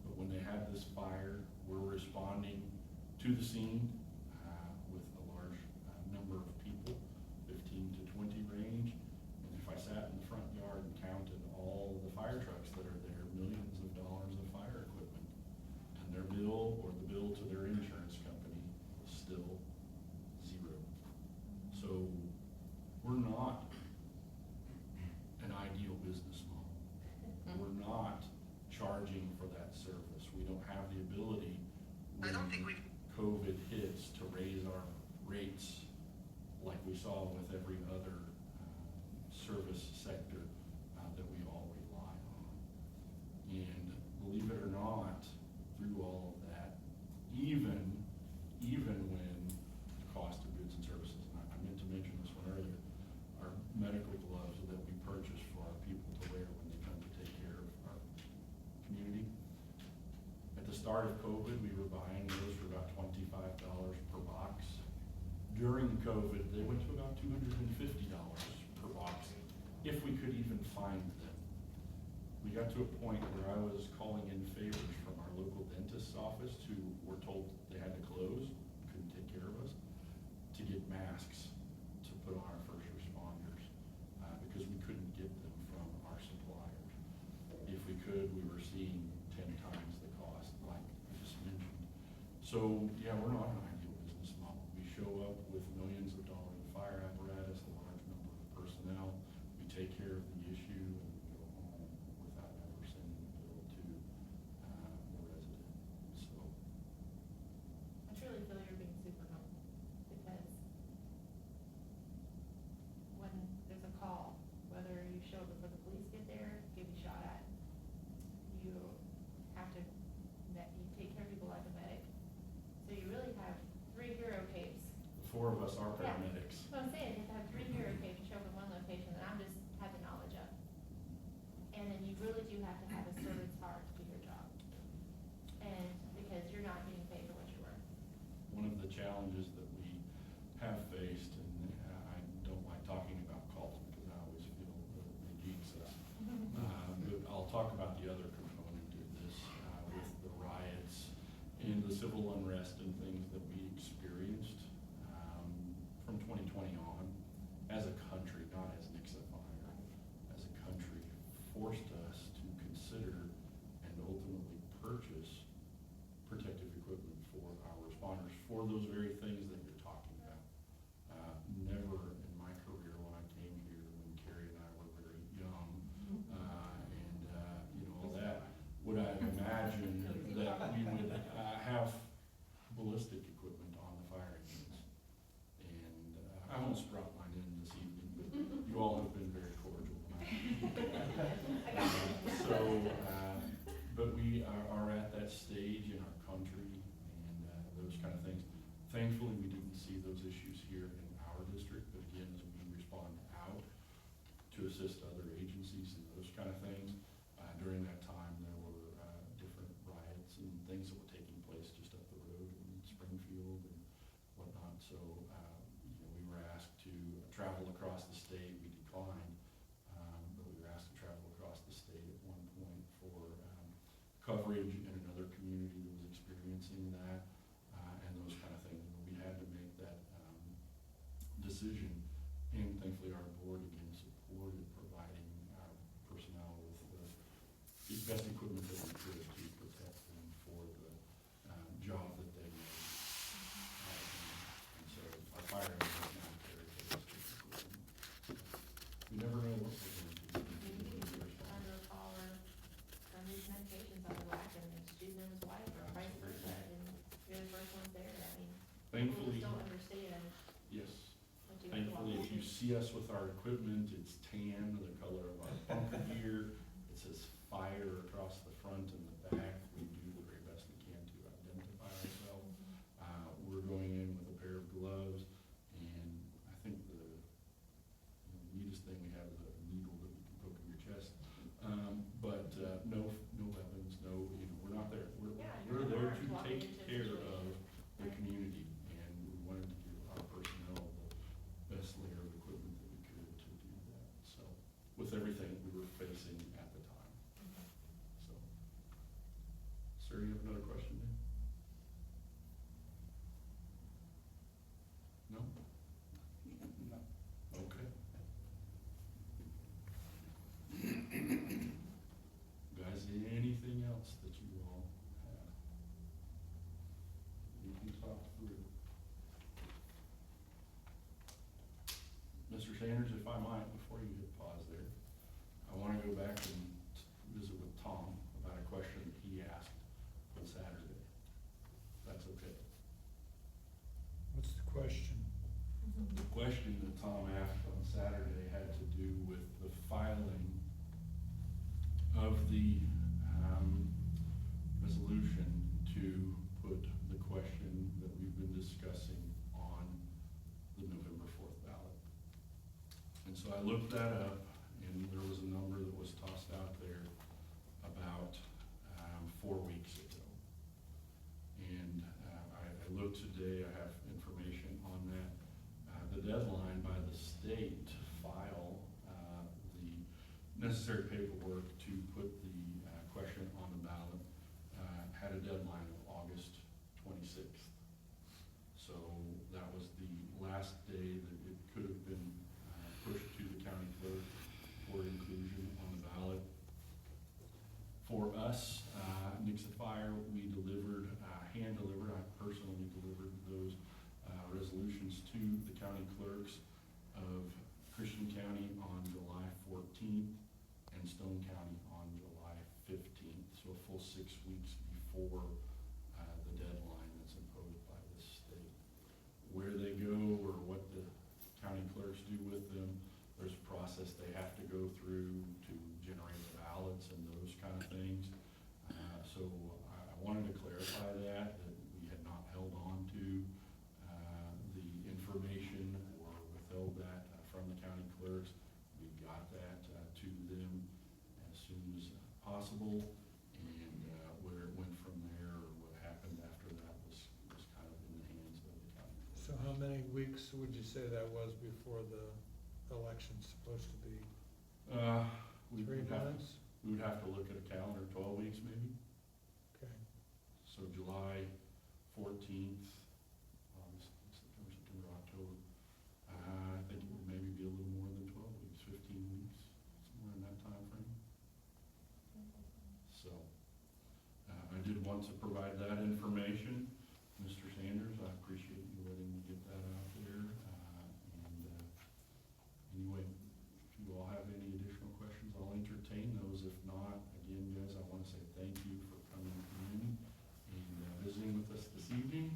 But when they have this fire, we're responding to the scene with a large number of people, 15 to 20 range. And if I sat in the front yard and counted all the fire trucks that are there, millions of dollars of fire equipment, and their bill or the bill to their insurance company was still 0. So we're not an ideal business model. We're not charging for that service. We don't have the ability when COVID hits to raise our rates like we saw with every other service sector that we all rely on. And believe it or not, through all of that, even when the cost of goods and services, and I meant to mention this one earlier, our medical gloves that we purchase for our people to wear when they come to take care of our community. At the start of COVID, we were buying those for about $25 per box. During COVID, they went to about $250 per box, if we could even find them. We got to a point where I was calling in favors from our local dentist's office who were told they had to close, couldn't take care of us, to get masks to put on our first responders because we couldn't get them from our suppliers. If we could, we were seeing 10 times the cost, like I just mentioned. So yeah, we're not an ideal business model. We show up with millions of dollars of fire apparatus, a large number of personnel. We take care of the issue and we go home without ever sending a bill to the resident. So I truly feel you're being super helpful, because when there's a call, whether you show up before the police get there, get you shot at, you have to, you take care of people like a medic. So you really have 3 hero capes. the 4 of us are Yeah. paramedics. So I'm saying, you have to have 3 hero capes to show up in one location that I'm just have the knowledge of. And then you really do have to have a servant's heart to do your job. And because you're not getting paid for what you're worth. One of the challenges that we have faced, and I don't like talking about calls because I always feel that they jinx us. But I'll talk about the other component of this with the riots and the civil unrest and things that we experienced from 2020 on as a country, not Thankfully, we didn't see those issues here in our district, but again, as we respond out to assist other agencies and those kind of things, during that time, there were different riots and things that were taking place just up the road in Springfield and whatnot. So, we were asked to travel across the state. We declined, but we were asked to travel across the state at one point for coverage in another community that was experiencing that, and those kind of things. We had to make that decision, and thankfully our board again supported providing our personnel with the best equipment that we could to protect them for the job that they made. And so our fire engine now carries those equipment. We never know what we're going to do. Under a call or some of these medications on the rack and it's shooting him his wife or vice versa, and you're the first ones there, I mean, people Thankfully, just don't understand yes. what you have to Thankfully, if walk you see us with our equipment, it's tan, the color of our bunker gear. It says fire across the front and the back. We do the very best we can to identify ourselves. We're going in with a pair of gloves, and I think the neatest thing we have is a needle that we can poke in your chest. But no weapons, we're not there. Yeah, We're you're there not to walking take into a care situation. of the Right. community, and we wanted to give our personnel the best layer of equipment that we could to do that. So, with everything we were facing at the time. So, sir, you have another question then? No? No. Okay. Guys, anything else that you all have? We can talk through. Mr. Sanders, if I might, before you hit pause there, I want to go back and visit with Tom about a question that he asked on Saturday. If that's okay. What's the question? The question that Tom asked on Saturday had to do with the filing of the resolution to put the question that we've been discussing on the November 4th ballot. And so I looked that up, and there was a number that was tossed out there about 4 weeks ago. And I looked today, I have information on that. The deadline by the state to file the necessary paperwork to put the question on the ballot had a deadline of August 26th. So that was the last day that it could have been pushed to the county clerk for inclusion on the ballot. For us, Nixa Fire, we delivered, hand-delivered, I personally delivered those resolutions to the county clerks of Christian County on July 14th and Stone County on July 15th, so a full 6 weeks before the deadline that's imposed by the state. Where they go or what the county clerks do with them, there's a process they have to go through to generate the ballots and those kind of things. So I wanted to clarify that we had not held on to the information or withheld that from the county clerks. We got that to them as soon as possible, and where it went from there or what happened after that was kind of in the hands of the county clerks. So how many weeks would you say that was before the election's supposed to be? We 3 would have- months? We would have to look at a calendar, 12 weeks maybe. Okay. So July 14th, August, September, October. I think it would maybe be a little more than 12 weeks, 15 weeks, somewhere in that time frame. So, I did want to provide that information. Mr. Sanders, I appreciate you letting me get that out there. Anyway, if you all have any additional questions, I'll entertain those. If not, again, guys, I want to say thank you for coming in and visiting with us this evening.